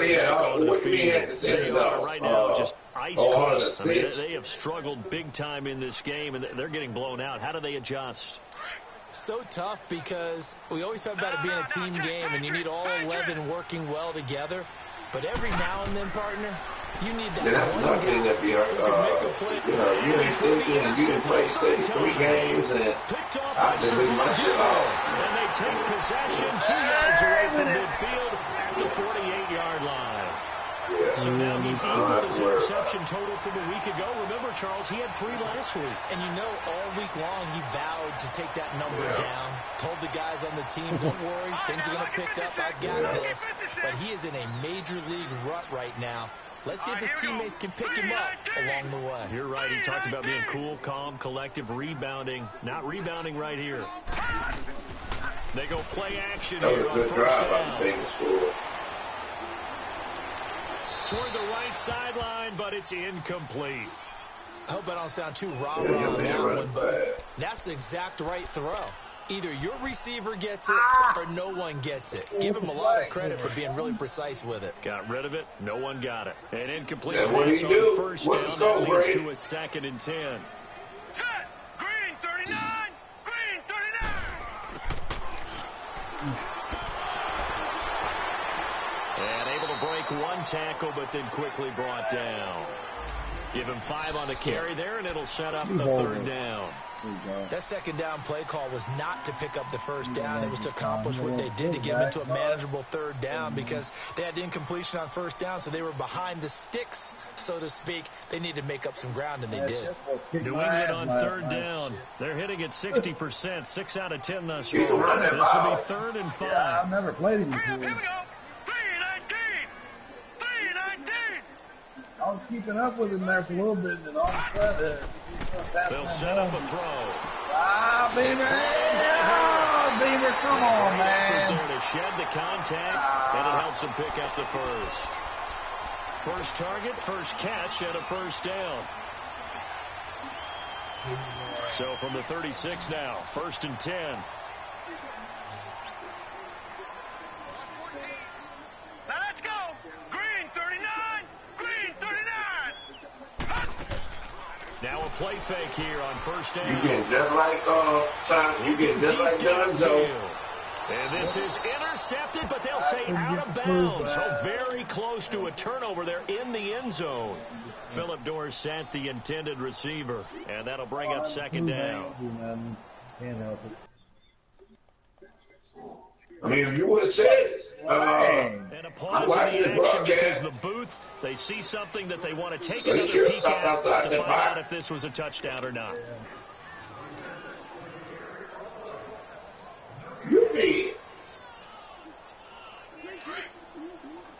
field. They are right now just ice cold. I mean, they have struggled big time in this game, and they're getting blown out. How do they adjust? So tough because we always talk about it being a team game, and you need all 11 working well together. But every now and then, partner, you need that one guy that be you ain't thinking, you didn't play, say, 3 games, and I just leave my shit off. And they take possession 2 yards away from midfield at the 48-yard line. Yeah. So now he's equaled his interception total from a week ago. Remember, Charles, he had 3 last week. And you know, all week long he vowed to take that number down. Told the guys on the team, don't worry, things are going to pick up. I got this. But he is in a major league rut right now. Let's see if his teammates can pick him up along the way. You're right. He talked about being cool, calm, collective, rebounding. Not rebounding right here. They go play action here on first down. Toward the right sideline, but it's incomplete. I hope I don't sound too rah-rah on that one, but that's the exact right throw. Either your receiver gets it or no one gets it. Give him a lot of credit for being really precise with it. Got rid of it. No one got it. An incomplete pass on first down. That leads to a 2nd and 10. Green 39. Green 39. And able to break one tackle, but then quickly brought down. Give him 5 on the carry there, and it'll set up the 3rd down. That 2nd down play call was not to pick up the 1st down. It was to accomplish what they did to get them into a manageable 3rd down because they had incompletion on 1st down, so they were behind the sticks, so to speak. They needed to make up some ground, and they did. New England on 3rd down. They're hitting at 60%, 6 out of 10 thus far. This will be 3rd and 5. Yeah, I've never played him before. Here we go. 319. 319. I was keeping up with him there for a little bit, and then all of a sudden, they'll set up a throw. Ah, Beaver! Oh, Beaver, come on, man! There to shed the contact, and it helps him pick up the 1st. First target, first catch, and a 1st down. So from the 36 now, 1st and 10. Now let's go. Green 39. Green 39. Now a play fake here on 1st down. You get just like Dunzo. And this is intercepted, but they'll say out of bounds. So very close to a turnover there in the end zone. Philip Dorsett, the intended receiver, and that'll bring up 2nd down. Can't help it. I mean, if you would have said, And a pause in the action because the booth, they see something that they want to take another peek at to find out if this was a touchdown or not. You did.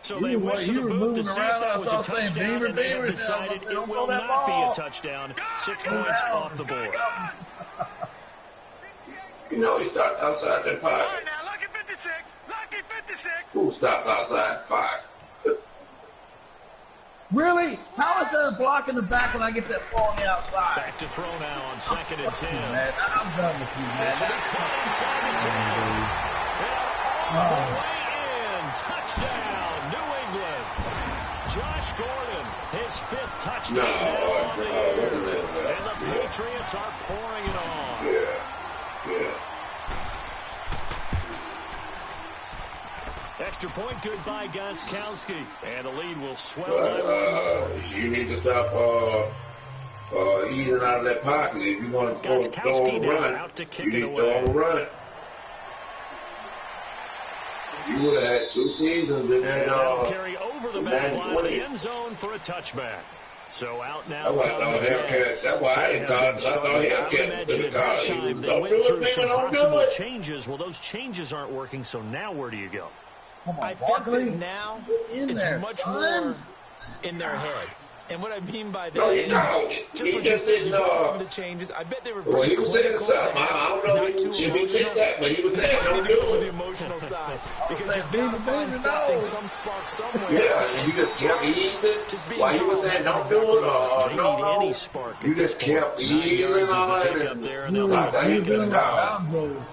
So they went to the booth to see if that was a touchdown, and they have decided it will not be a touchdown. 6 points off the board. You know he stopped outside that All pocket. right, now, lucky 56. Lucky 56. Who stopped outside the pocket? Really? How is there a block in the back when I get that ball on the outside? Back to throw now on 2nd and 10. Man, I'm done with you, man. This will be caught inside the 10. All the way in. Touchdown, New England. Josh Gordon, his 5th touchdown now on the year. And the Patriots are pouring it on. Yeah. Extra point, good by Gostkowski. And the lead will swell by 1. You need to stop easing out of that pocket. If you want to throw on the run, out to kick you need it to throw away. on the run. You would have had 2 seasons in that. Carry over the back line of the end zone for a touchback. So out now. That's why I didn't call it. I thought Hellcat was going to call it. Don't do it, nigga, don't do it. Changes. Well, those changes aren't working, so now where do you go? Come on, I think Barkley. that now In it's there, much son. more in their head. And what I mean by that No, he is don't. just He what you just said, didn't, you brought over the changes. I bet they were Well, he pretty was saying clinical. something. I don't know Not too if he emotional. said that, but he was saying They don't need to go to do the it. emotional side because saying, you've got to find baby, something, no. some spark somewhere. Yeah, and you just kept easing. Just being While he was calm saying isn't don't do exactly it or They no, need any spark. you just kept easing on it. Up there, and they'll Like get a that, he second been and down. Down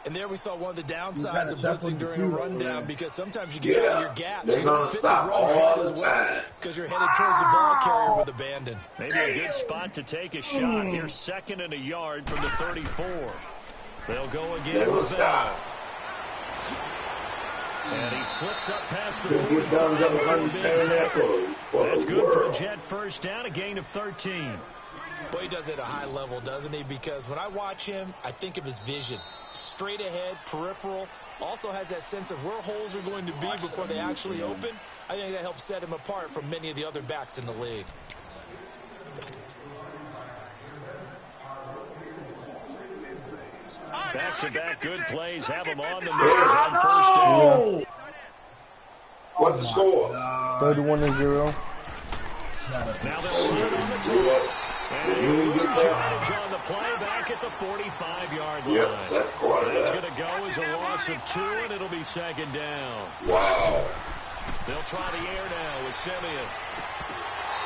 And there we saw one of the downsides gotta of separate blitzing during the a two, rundown man. because sometimes you get out of your gaps. They're You gonna don't fit stop the run all as the well time. because you're headed towards the ball carrier with abandon. Maybe a good spot to take a shot. Here's 2nd and a yard from the 34. They'll go again They will with Bell. stop. And he slips up past the Just get done 45 to understand that for That's the good for a world. Jet 1st down, a gain of 13. Boy, he does it at a high level, doesn't he? Because when I watch him, I think of his vision. Straight ahead, peripheral. Also has that sense of where holes are going to be before they actually open. I think that helps set him apart from many of the other backs in the league. Back-to-back good plays have him on the move on 1st down. What's the score? 31-0. Now they'll run it on the top. Yes. And You huge get that. yardage on the play back at the 45-yard line. Yep, that's That's quarterback. going to go as a loss of 2, and it'll be 2nd down. Wow. They'll try the air now with Simeon.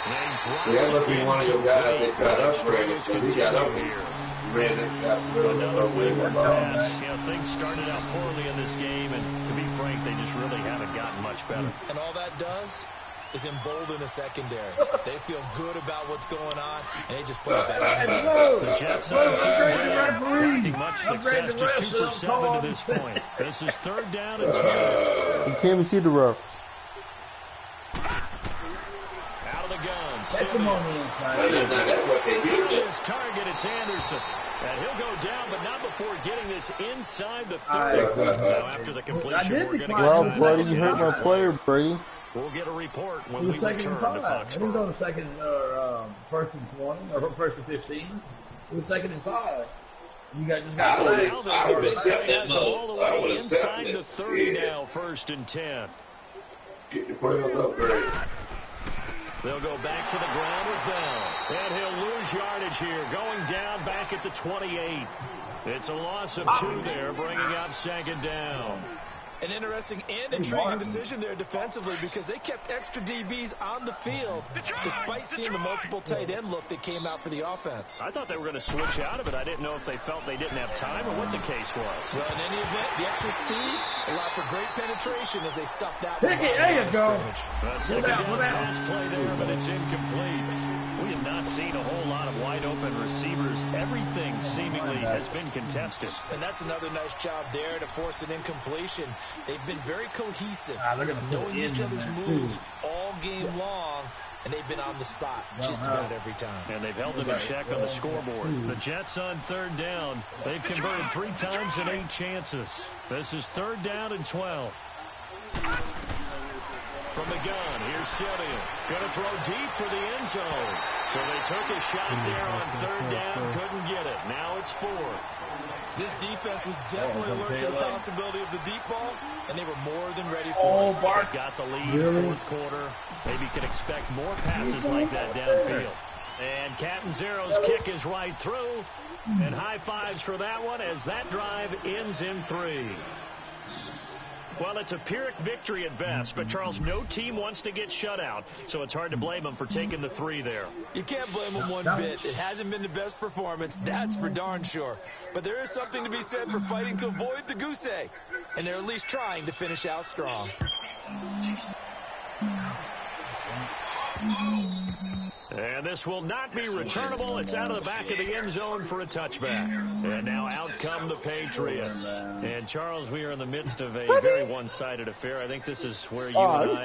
And he drops Yeah, must it be one of your guys that got Late. upgraded Struggles because he got up continue here. here. Another wayward Pass. pass. You know, things started out poorly in this game, and to be frank, they just really haven't gotten much better. And all that does is embolden a secondary. They feel good about what's going on, and they just play better. The Jets haven't referee. much Upgrade success, the just refs, 2 they'll for 7 call to this them. point. This is 3rd down and 2. You can't even see the refs. Out of the gun. That's the moment inside. That's what they do. His target, it's Anderson. And he'll go down, but not before getting this inside the 30. Now, after the completion, we're going to get Well, Brady, you hurt my player, Brady. We'll get a report when we second return and to 5. He was Foxborough. on the second first and 20 or first and 15. It was second and 5. You got just got. I would accept that all the move. I would way accept inside it. the 30 now, first and 10. Get the players up, Brady. They'll go back to the ground with Bell. And he'll lose yardage here, going down back at the 28. It's a loss of 2 there, bringing up second down. An interesting and intriguing decision there defensively because they kept extra DBs on the field despite seeing the multiple tight end look that came out for the offense. I thought they were going to switch out of it. I didn't know if they felt they didn't have time or what the case was. Well, in any event, the extra speed allowed for great penetration as they stuffed that one. There you go. Second down pass play there, but it's incomplete. We have not seen a whole lot of wide-open receivers. Everything seemingly has been contested. And that's another nice job there to force an incompletion. They've been very cohesive, knowing each other's moves all game long, and they've been on the spot just about every time. And they've held them in check on the scoreboard. The Jets on third down. They've converted 3 times in 8 chances. This is third down and 12. From the gun, here's Simeon. Going to throw deep for the end zone. So they took a shot there on third down, couldn't get it. Now it's 4. This defense was definitely alert to the possibility of the deep ball, and they were more than ready for it. Bart got the lead fourth quarter. Maybe could expect more passes like that downfield. And Catanzaro's kick is right through. And high fives for that one as that drive ends in 3. Well, it's a Pyrrhic victory at best, but, Charles, no team wants to get shut out, so it's hard to blame them for taking the 3 there. You can't blame them one bit. It hasn't been the best performance, that's for darn sure. But there is something to be said for fighting to avoid the goose egg, and they're at least trying to finish out strong. And this will not be returnable. It's out of the back of the end zone for a touchback. And now out come the Patriots. And, Charles, we are in the midst of a very one-sided affair. I think this is where you and I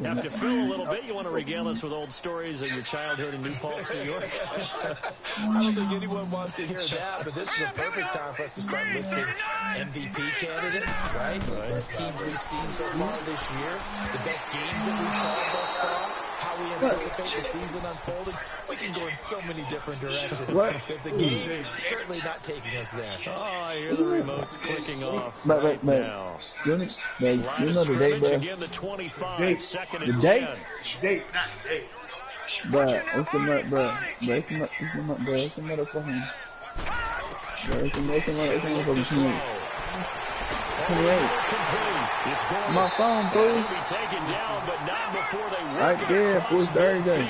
have to fill a little bit. You want to regale us with old stories of your childhood in New Paltz, New York? I don't think anyone wants to hear that, but this is a perfect time for us to start listing MVP candidates, right? The best teams we've seen so far this year, the best games that we've called thus far, how we anticipate the season unfolding. We can go in so many different directions because the game is certainly not taking us there. Oh, I hear the remotes clicking off Mate. now. You know the date, bro. Again, the 25, second and The date? 10. Bro, it's the nut, bro. It's the motherfucking. It's the motherfucking 28. It's going My phone, bro. to be taken down, but not before they work Right it there, across push midfield. 30.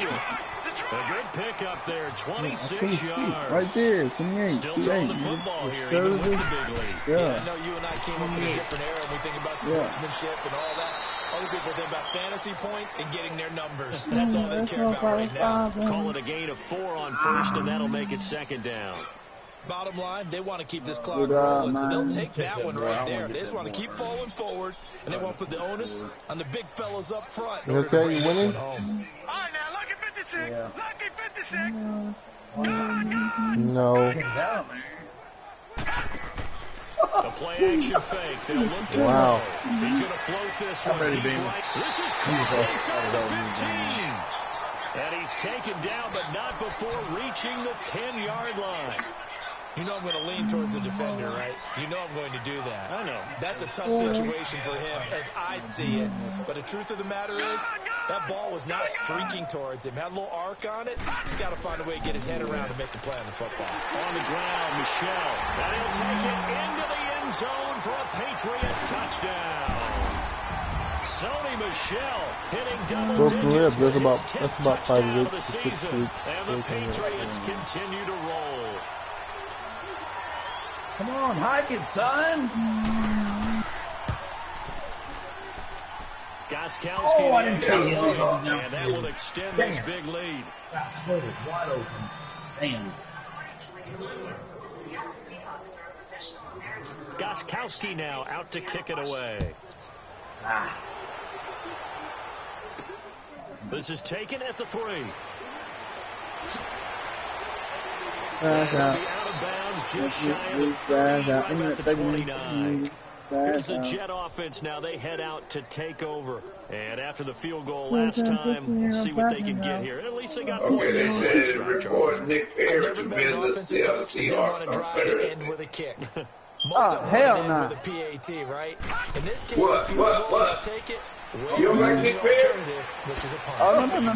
A good pickup there, 26 yards. Right there, 28. Still throwing the football here, even with the big lead. I know you and I came up in a different era and we think about sportsmanship and all that. Other people think about fantasy points and getting their numbers. That's all they care about right now. Call it a gain of 4 on first, and that'll make it second down. Bottom line, they want to keep this clock rolling, so they'll take that one right there. They just want to keep falling forward, and they want to put the onus on the big fellas up front. Okay, you winning? All right, now, lucky 56. Yeah. Lucky 56. No. A play-action fake. They'll look to Wow. throw. He's going to float this one deep right. This is caught inside the 15. And he's taken down, but not before reaching the 10-yard line. You know I'm going to lean towards the defender, right? You know I'm going to do that. I know. That's a tough situation for him as I see it. But the truth of the matter is, that ball was not streaking towards him. Had a little arc on it. He's got to find a way to get his head around to make the play on the football. On the ground, Michel. And he'll take it into the end zone for a Patriot touchdown. Sony Michel hitting double digits. That's about 5 weeks to 6 weeks. And the Patriots continue to roll. Come on, hike it, son. Gostkowski I didn't see it. and that will extend this big lead. Wide open. Damn. Gostkowski now out to kick it away. This is taken at the 3. Pass It'll out. be out of bounds, just shy of the 30, right at the 29. Here's the Jet offense now. They head out to take over. And after the field goal last time, we'll see what they can get here. At least they got points. They said report Nick Perry to visit Seahawks on Thursday. End with a kick. Oh, hell no. With a PAT, right? In this case, What? if you take it, You don't like Nick Perry? which is a punt. Oh, no, not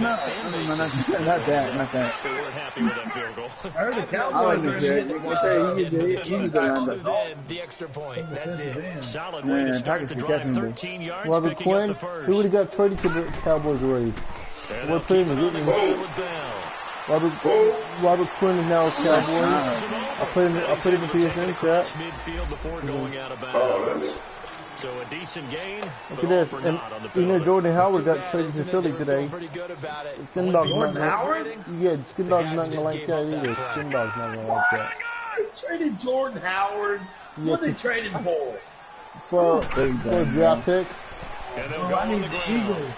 that. They weren't happy with that field goal. I heard the I Cowboys like are Nick Perry. He's a good Other linebacker. than the extra point. That's it. Solid way to Man, start the Packers drive. definitely. 13 yards, Robert picking Quinn, up the first. who would have got traded to the Cowboys already? And We're they'll playing keep the it on the game. ground with Bell. Robert Quinn is now a Cowboy. I put in the PSN chat. Midfield before going out of Oh, bounds. that's So a decent gain, Look but at all this. for And naught on the you know penalty. Jordan Howard Too got bad, traded to isn't it? Philly They were today. feeling pretty good about it. Skin Dog's Jordan not Howard? Yeah, Skin Dog's guys not just gonna like gave that up that either. play. Skin Dog's not gonna like that. They traded Jordan Howard. Yeah, What they traded for? for a draft pick. And they'll Oh, go I on need the the ground. Eagles.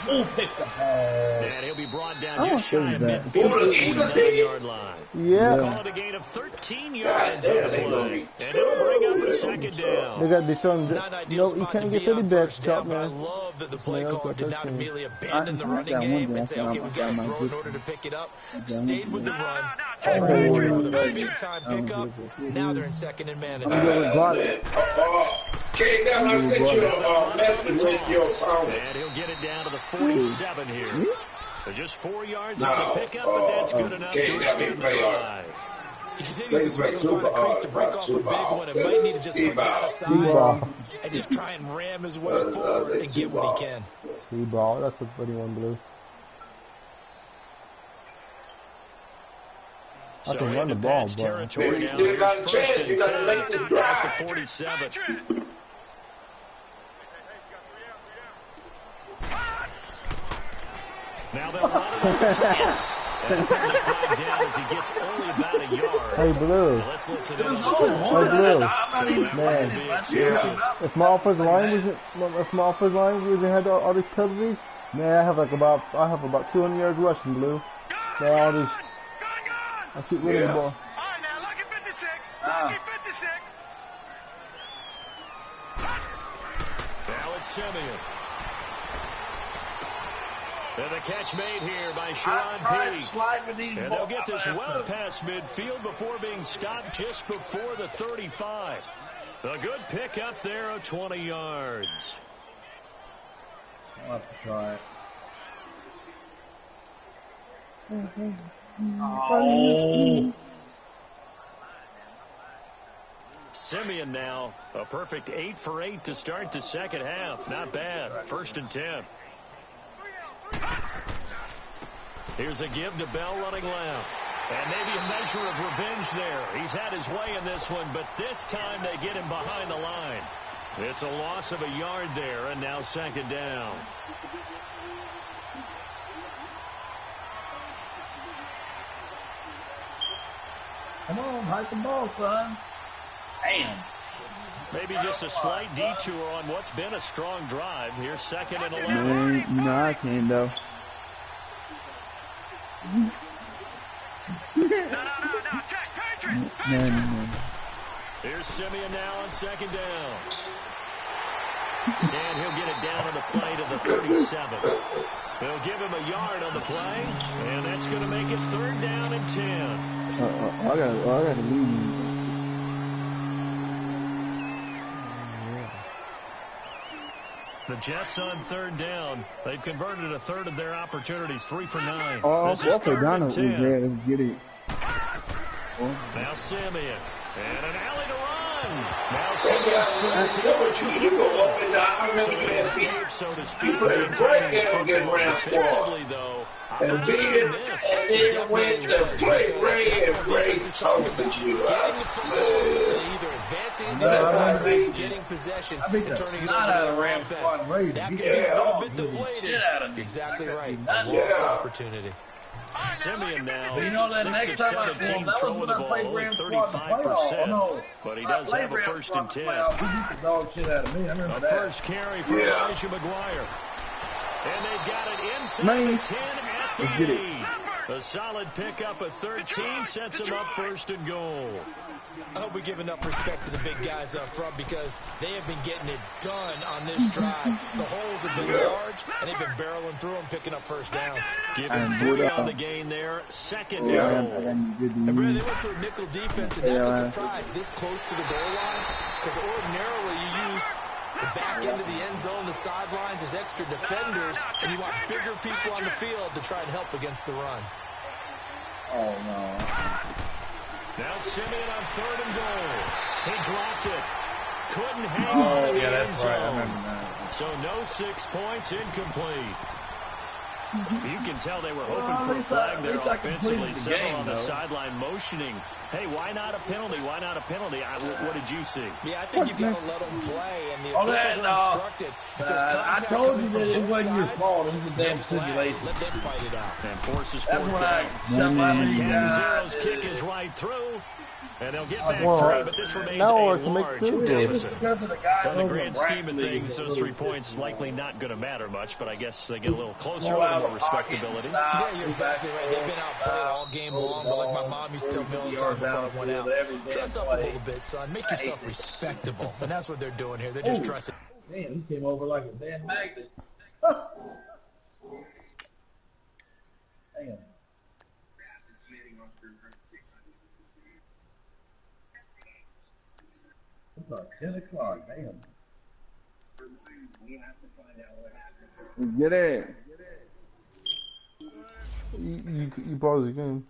Who picked the ball? And he'll be brought down just shy of that. midfield, Who the Eagles? 49-yard line. Yeah. Call it a gain of 13 God yards damn, on the they gonna play. be And it'll bring up a second down. They got Deshaun. Not an ideal No, you spot can't to get be 30 on backs, first chop down, but I man. love that the play Somebody else caller got did not 13. immediately abandon the I running got one game thing and say, I okay, we got to found throw out in order to pick it up. got Stayed with the No, run. no, no, With a Patrick. big-time pickup. Now they're in second and I'm manageable. going with Glottis. Okay, now I sent you a message with your phone. And he'll get it down to the 47 here. So just 4 yards on No. the pickup, but that's good enough to Okay, let me extend the play on. drive. He continues to struggle to find a crease to break off a big one. It might need to just put that aside T-ball. and just try and ram his way forward and get what he can. T-ball. That's a pretty one, Blue. I So can run the into ball, Pats but territory Maybe you now. still got a Here's chance. first You and got to 10 make the at drive. the 47. Now they'll run it over twice. And the penalty flag down as he gets only about a yard. hey, Blue. Now let's listen in It was on the only call. one. Hey, Blue. I'm not even Man. playing. That's Yeah. If my offensive line wasn't had all these penalties, man, I have about 200 yards rushing, Blue. Man, all these, I keep winning the ball. All right, now look at 56. Ah. Look at 56. Now it's Simeon. And the catch made here by Sharon P. And they'll get this well past midfield before being stopped just before the 35. A good pick up there of 20 yards. I'll have to try it. Oh. Simeon now a perfect 8 for 8 to start the second half. Not bad. 1st and 10. Here's a give to Bell running left. And maybe a measure of revenge there. He's had his way in this one, but this time they get him behind the line. It's a loss of a yard there, and now 2nd down. Come on, hike the ball, son. Damn. Maybe just a slight detour on what's been a strong drive. Here's 2nd and 11. Man, you know I can though. No, check, Patrick. Man. Here's Simeon now on 2nd down. And he'll get it down on the play to the 37. They'll give him a yard on the play, and that's going to make it 3rd down and 10. I gotta leave. The Jets on 3rd down. They've converted a third of their opportunities, 3 for 9. Oh, This is okay, 3rd Donald and was 10. there. Let's get it. Now Simeon. And an alley to run. Now Simeon straight to the You go up and down. I remember that escape, scene. so to speak. You play the break and get round Defensively, though, and beat it, and then went to play Ray, and Ray told you. Either advancing the getting possession I beat and the turning it snot over out to of their Ram Squad offense. Ray. That could be Yeah. a little bit deflated. Get out of me. Exactly That right. could be A nothing. lost Yeah. opportunity. Simeon now, You know that 6 next of time I saw 17 him, that was throwing when the I ball, played only Ram Squad in the playoffs. 35%. No, But he when I does played have a Ram 1st Squad and in the 10. playoffs, he beat the dog shit out of me. I remember A that. first carry for Yeah. Elijah McGuire. And they've got it inside the 10 at the 8. A solid pickup of 13 sets them up first and goal. I hope we give enough respect to the big guys up front because they have been getting it done on this drive. The holes have been large, and they've been barreling through them, picking up first downs. Giving 3 on the gain there. Second and goal. And Brad, they went to a nickel defense, and that's a surprise this close to the goal line because ordinarily you use the back end of the end zone, the sidelines as extra defenders, and you want bigger people on the field to try and help against the run. Oh, no. Now Simeon on 3rd and goal. He dropped it. Couldn't hang on in the end zone. So no 6 points, incomplete. You can tell they were hoping for a flag there offensively. Several on the sideline motioning. Hey, why not a penalty? Why not a penalty? What did you see? Yeah, I think you've got to let them play, and the officials are instructed. If there's contact I told you that it both wasn't your sides, fault. It was a damn simulation. Let them fight it out. And forces That's fourth why down. Zero's kick is right through. And they'll get back 3, but this remains a large deficit. In the grand scheme of things, those 3 points likely not going to matter much, but I guess they get a little closer, a little more respectability. Yeah, you're exactly right. They've been outplayed all game long, but like my mom used to tell me all the time before I went out, dress up a little bit, son. Make yourself respectable. And that's what they're doing here. They're just dressing. Man, he came over like a damn magnet. Damn. It's like 10 o'clock, damn. Get it. You pause the game.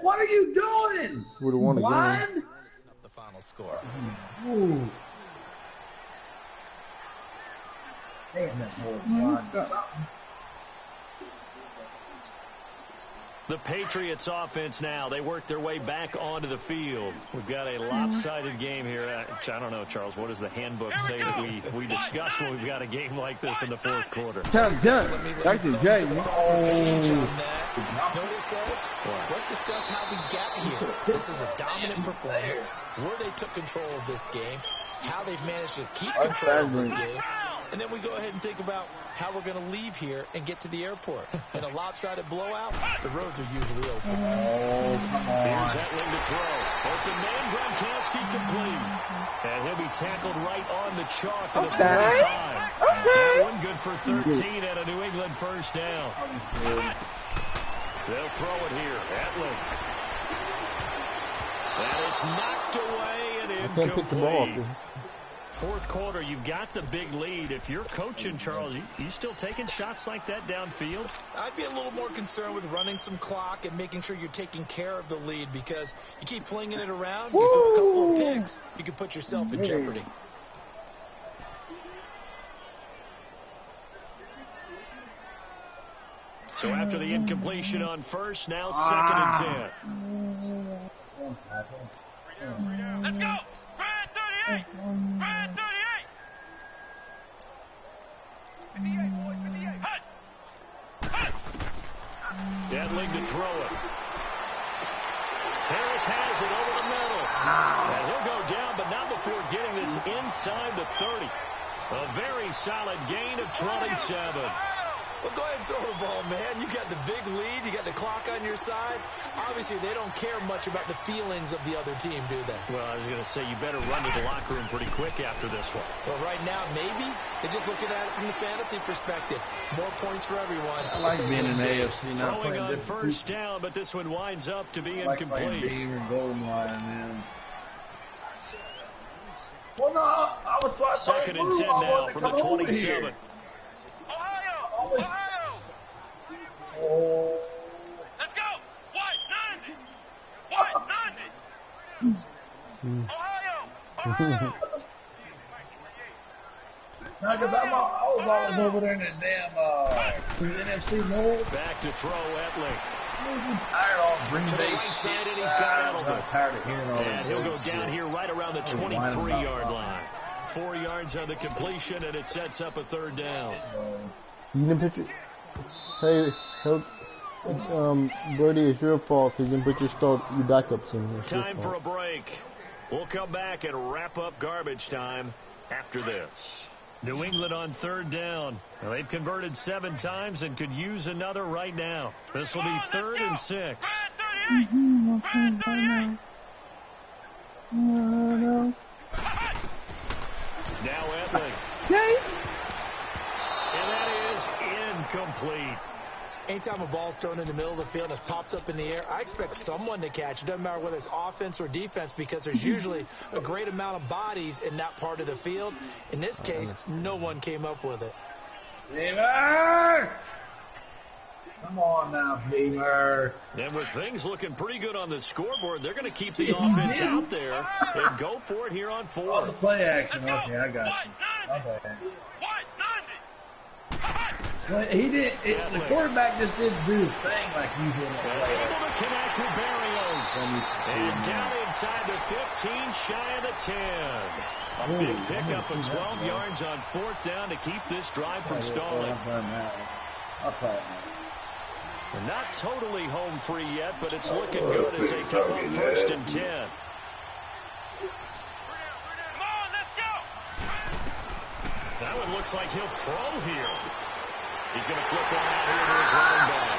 What are you doing? Would have won the game. The final score. Ooh. Damn, that boy. The Patriots offense now, they work their way back onto the field. We've got a lopsided game here. I don't know, Charles, what does the handbook say that we discuss when we've got a game like this in the fourth quarter? Done. Back to Jay. Know what it says? Let's discuss how we got here. This is a dominant performance, where they took control of this game, how they've managed to keep control of this game, and then we go ahead and think about how we're going to leave here and get to the airport. In a lopsided blowout, the roads are usually open. Oh, come on. Here's Etling to throw. Open man, Gronkowski complete. And he'll be tackled right on the chalk of the 45. That one good for 13 and a New England first down. They'll throw it here. Etling. And it's knocked away and incomplete. I can't pick the ball up. Fourth quarter, you've got the big lead. If you're coaching, Charles, you still taking shots like that downfield? I'd be a little more concerned with running some clock and making sure you're taking care of the lead because you keep flinging it around, you throw a couple of picks, you can put yourself in jeopardy. So after the incompletion on first, now 2nd and 10. Let's go. Brad 38. Brad 38. 58, boys. 58. Hut. Hut. Etling to throw it. Harris has it over the middle. And he'll go down, but not before getting this inside the 30. A very solid gain of 27. Well, go ahead and throw the ball, man. You got the big lead. You got the clock on your side. Obviously, they don't care much about the feelings of the other team, do they? Well, I was going to say, you better run to the locker room pretty quick after this one. Well, right now, maybe. They're just looking at it from the fantasy perspective. More points for everyone. I like being in the AFC now. Throwing on first down, but this one winds up to be incomplete. Beaver goal line, man. Well, no, I was trying to 2nd and 10 now from the 27. Ohio! Ohio! Oh. Let's go! White 90! White 90! Ohio! Now, because I was always over there in that damn NFC North. Back to throw, Etling. Tired of Green To the Bay right side, and he's got Edelman. Tired of hearing all And he'll go down here right around the 23-yard line. 4 yards on the completion, and it sets up a 3rd down. You didn't pitch it. Hey, Birdie, it's your fault because you didn't put your backups in. It's Time for a break. We'll come back and wrap up garbage time after this. New England on third down. Well, they've converted 7 times and could use another right now. This will be 3rd and 6. Now Edley. And that is incomplete. Anytime a ball's thrown in the middle of the field and it's popped up in the air, I expect someone to catch. It doesn't matter whether it's offense or defense because there's usually a great amount of bodies in that part of the field. In this case, no one came up with it. Beamer! Come on now, Beamer. And with things looking pretty good on the scoreboard, they're going to keep the offense out there and go for it here on 4th. Oh, the play action. Okay, I got you. Okay. Well, he did. The quarterback just didn't do his thing like he did. Able to connect with Berrios. And down inside the 15, shy of the 10. A big pickup of 12 yards on 4th down to keep this drive from stalling. I'll try it, man. They're not totally home free yet, but it's looking good as they come up 1st and 10. That one looks like he'll throw here. He's going to flip one out here to his running back.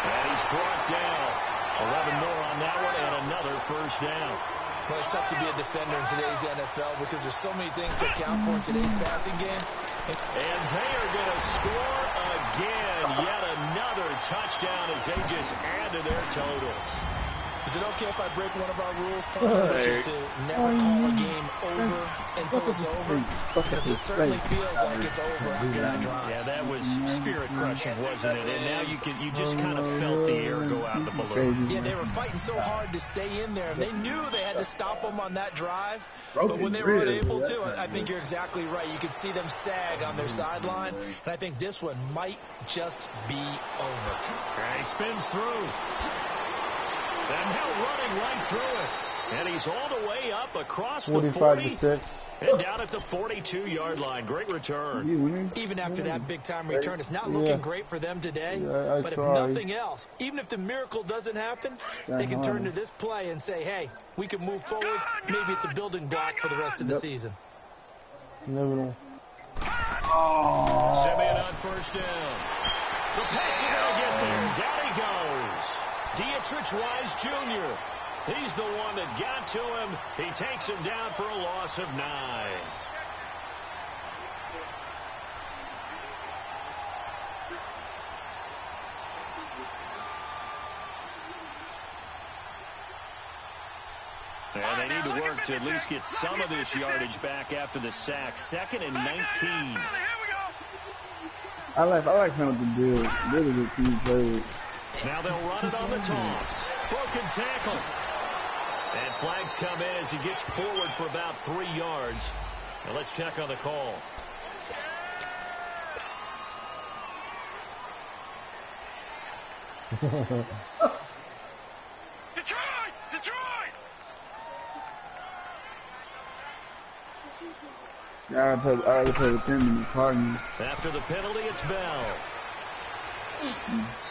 And he's brought down. 11 more on that one and another 1st down. Well, it's tough to be a defender in today's NFL because there's so many things to account for in today's passing game. And they are going to score again. Yet another touchdown as they just add to their totals. Is it okay if I break one of our rules, partner, which is to never call a game over until it's over? Because it certainly feels like it's over after that drive. Yeah, that was spirit-crushing, wasn't it? And now you just kind of felt the air go out of the balloon. Yeah, they were fighting so hard to stay in there. They knew they had to stop them on that drive. But when they were unable to, I think you're exactly right. You could see them sag on their sideline. And I think this one might just be over. And he spins through. And Hill running right through it. And he's all the way up across the 40. 45-6. And down at the 42-yard line. Great return. Even after that big-time return, it's not looking great for them today. But if nothing else, even if the miracle doesn't happen, they can turn to this play and say, hey, we can move forward. Maybe it's a building block for the rest of the season. Never know. Simeon on 1st down. The Pats are going to get there. Down he goes. Dietrich Wise Jr. He's the one that got to him. He takes him down for a loss of 9. And they need to work to at least get some of this yardage back after the sack. 2nd and 19. I like him to do really good team plays. Now they'll run it on the toss. Broken tackle. And flags come in as he gets forward for about 3 yards. Now let's check on the call. Detroit! I gotta play with them in the Cardinals. After the penalty, it's Bell.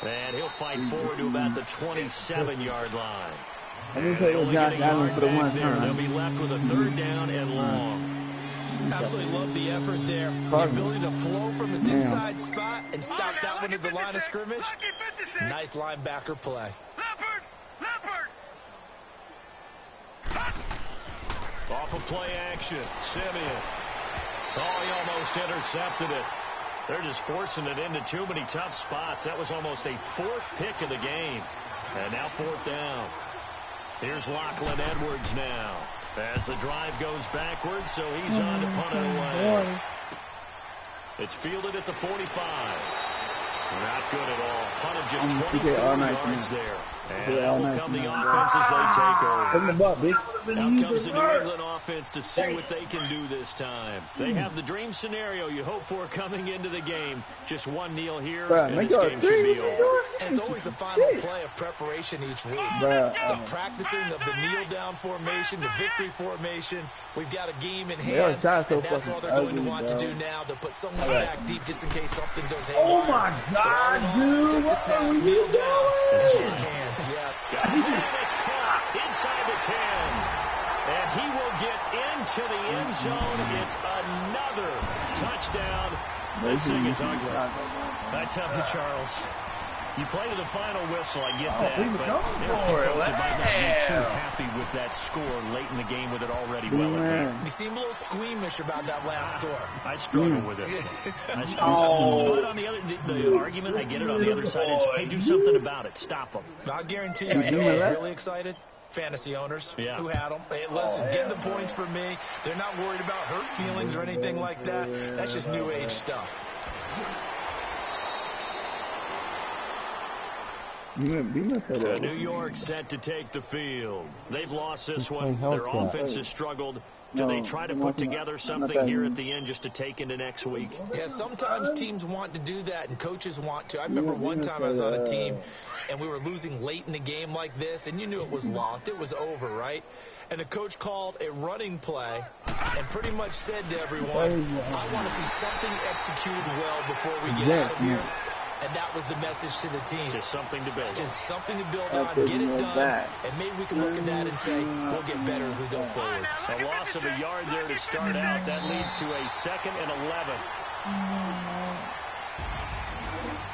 And he'll fight forward to about the 27-yard line. I didn't play with Josh Allen for the one time. They'll be left with a 3rd down and long. Absolutely love the effort there. The ability to flow from his inside spot and stop that one at the line of scrimmage. Nice linebacker play. Off of play action, Simeon. Oh, he almost intercepted it. They're just forcing it into too many tough spots. That was almost a 4th pick of the game. And now 4th down. Here's Lachlan Edwards now. As the drive goes backwards, so he's on to punt it away. It's fielded at the 45. Not good at all. Punted just 24 yards there. And out will come the offense as they take over. Out comes the New England offense to see what they can do this time. They have the dream scenario you hope for coming into the game. Just one kneel here, and this game should be over. And it's always the final play of preparation each week. The practicing of the kneel-down formation, the victory formation. We've got a game in hand, and that's all they're going to want to do now, to put someone back deep just in case something goes haywire. Oh, my God, dude. What are you kneel down doing? and shake hands. Yes. And it's caught inside the 10. And he will get into the end zone. It's another touchdown. This thing is ugly. I tell you, Charles, you play to the final whistle, I get that, but there are folks that might not be too happy with that score late in the game with it already well in hand. You seem a little squeamish about that last score. I struggle with it. I struggle. But on the argument, I get it on the other side, is, hey, do something about it. Stop them. I'll guarantee you, you know who's really excited? Fantasy owners who had them. Hey, listen, get the points for me. They're not worried about hurt feelings or anything like that. That's just new age stuff. New York set to take the field. They've lost this one. Their offense has struggled. Do they try to put together something here at the end just to take into next week? Yeah, sometimes teams want to do that and coaches want to. I remember one time I was on a team and we were losing late in the game like this, and you knew it was lost. It was over, right? And the coach called a running play and pretty much said to everyone, I want to see something executed well before we get out of here. And that was the message to the team. Just something to build on. Just something to build on, get it done, and maybe we can look at that and say, we'll get better as we go forward. A loss of a yard there to start out. That leads to a 2nd and 11.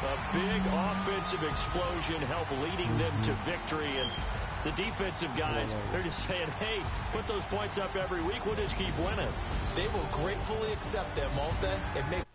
A big offensive explosion helped leading them to victory. And the defensive guys, they're just saying, hey, put those points up every week. We'll just keep winning. They will gratefully accept them, won't they? It makes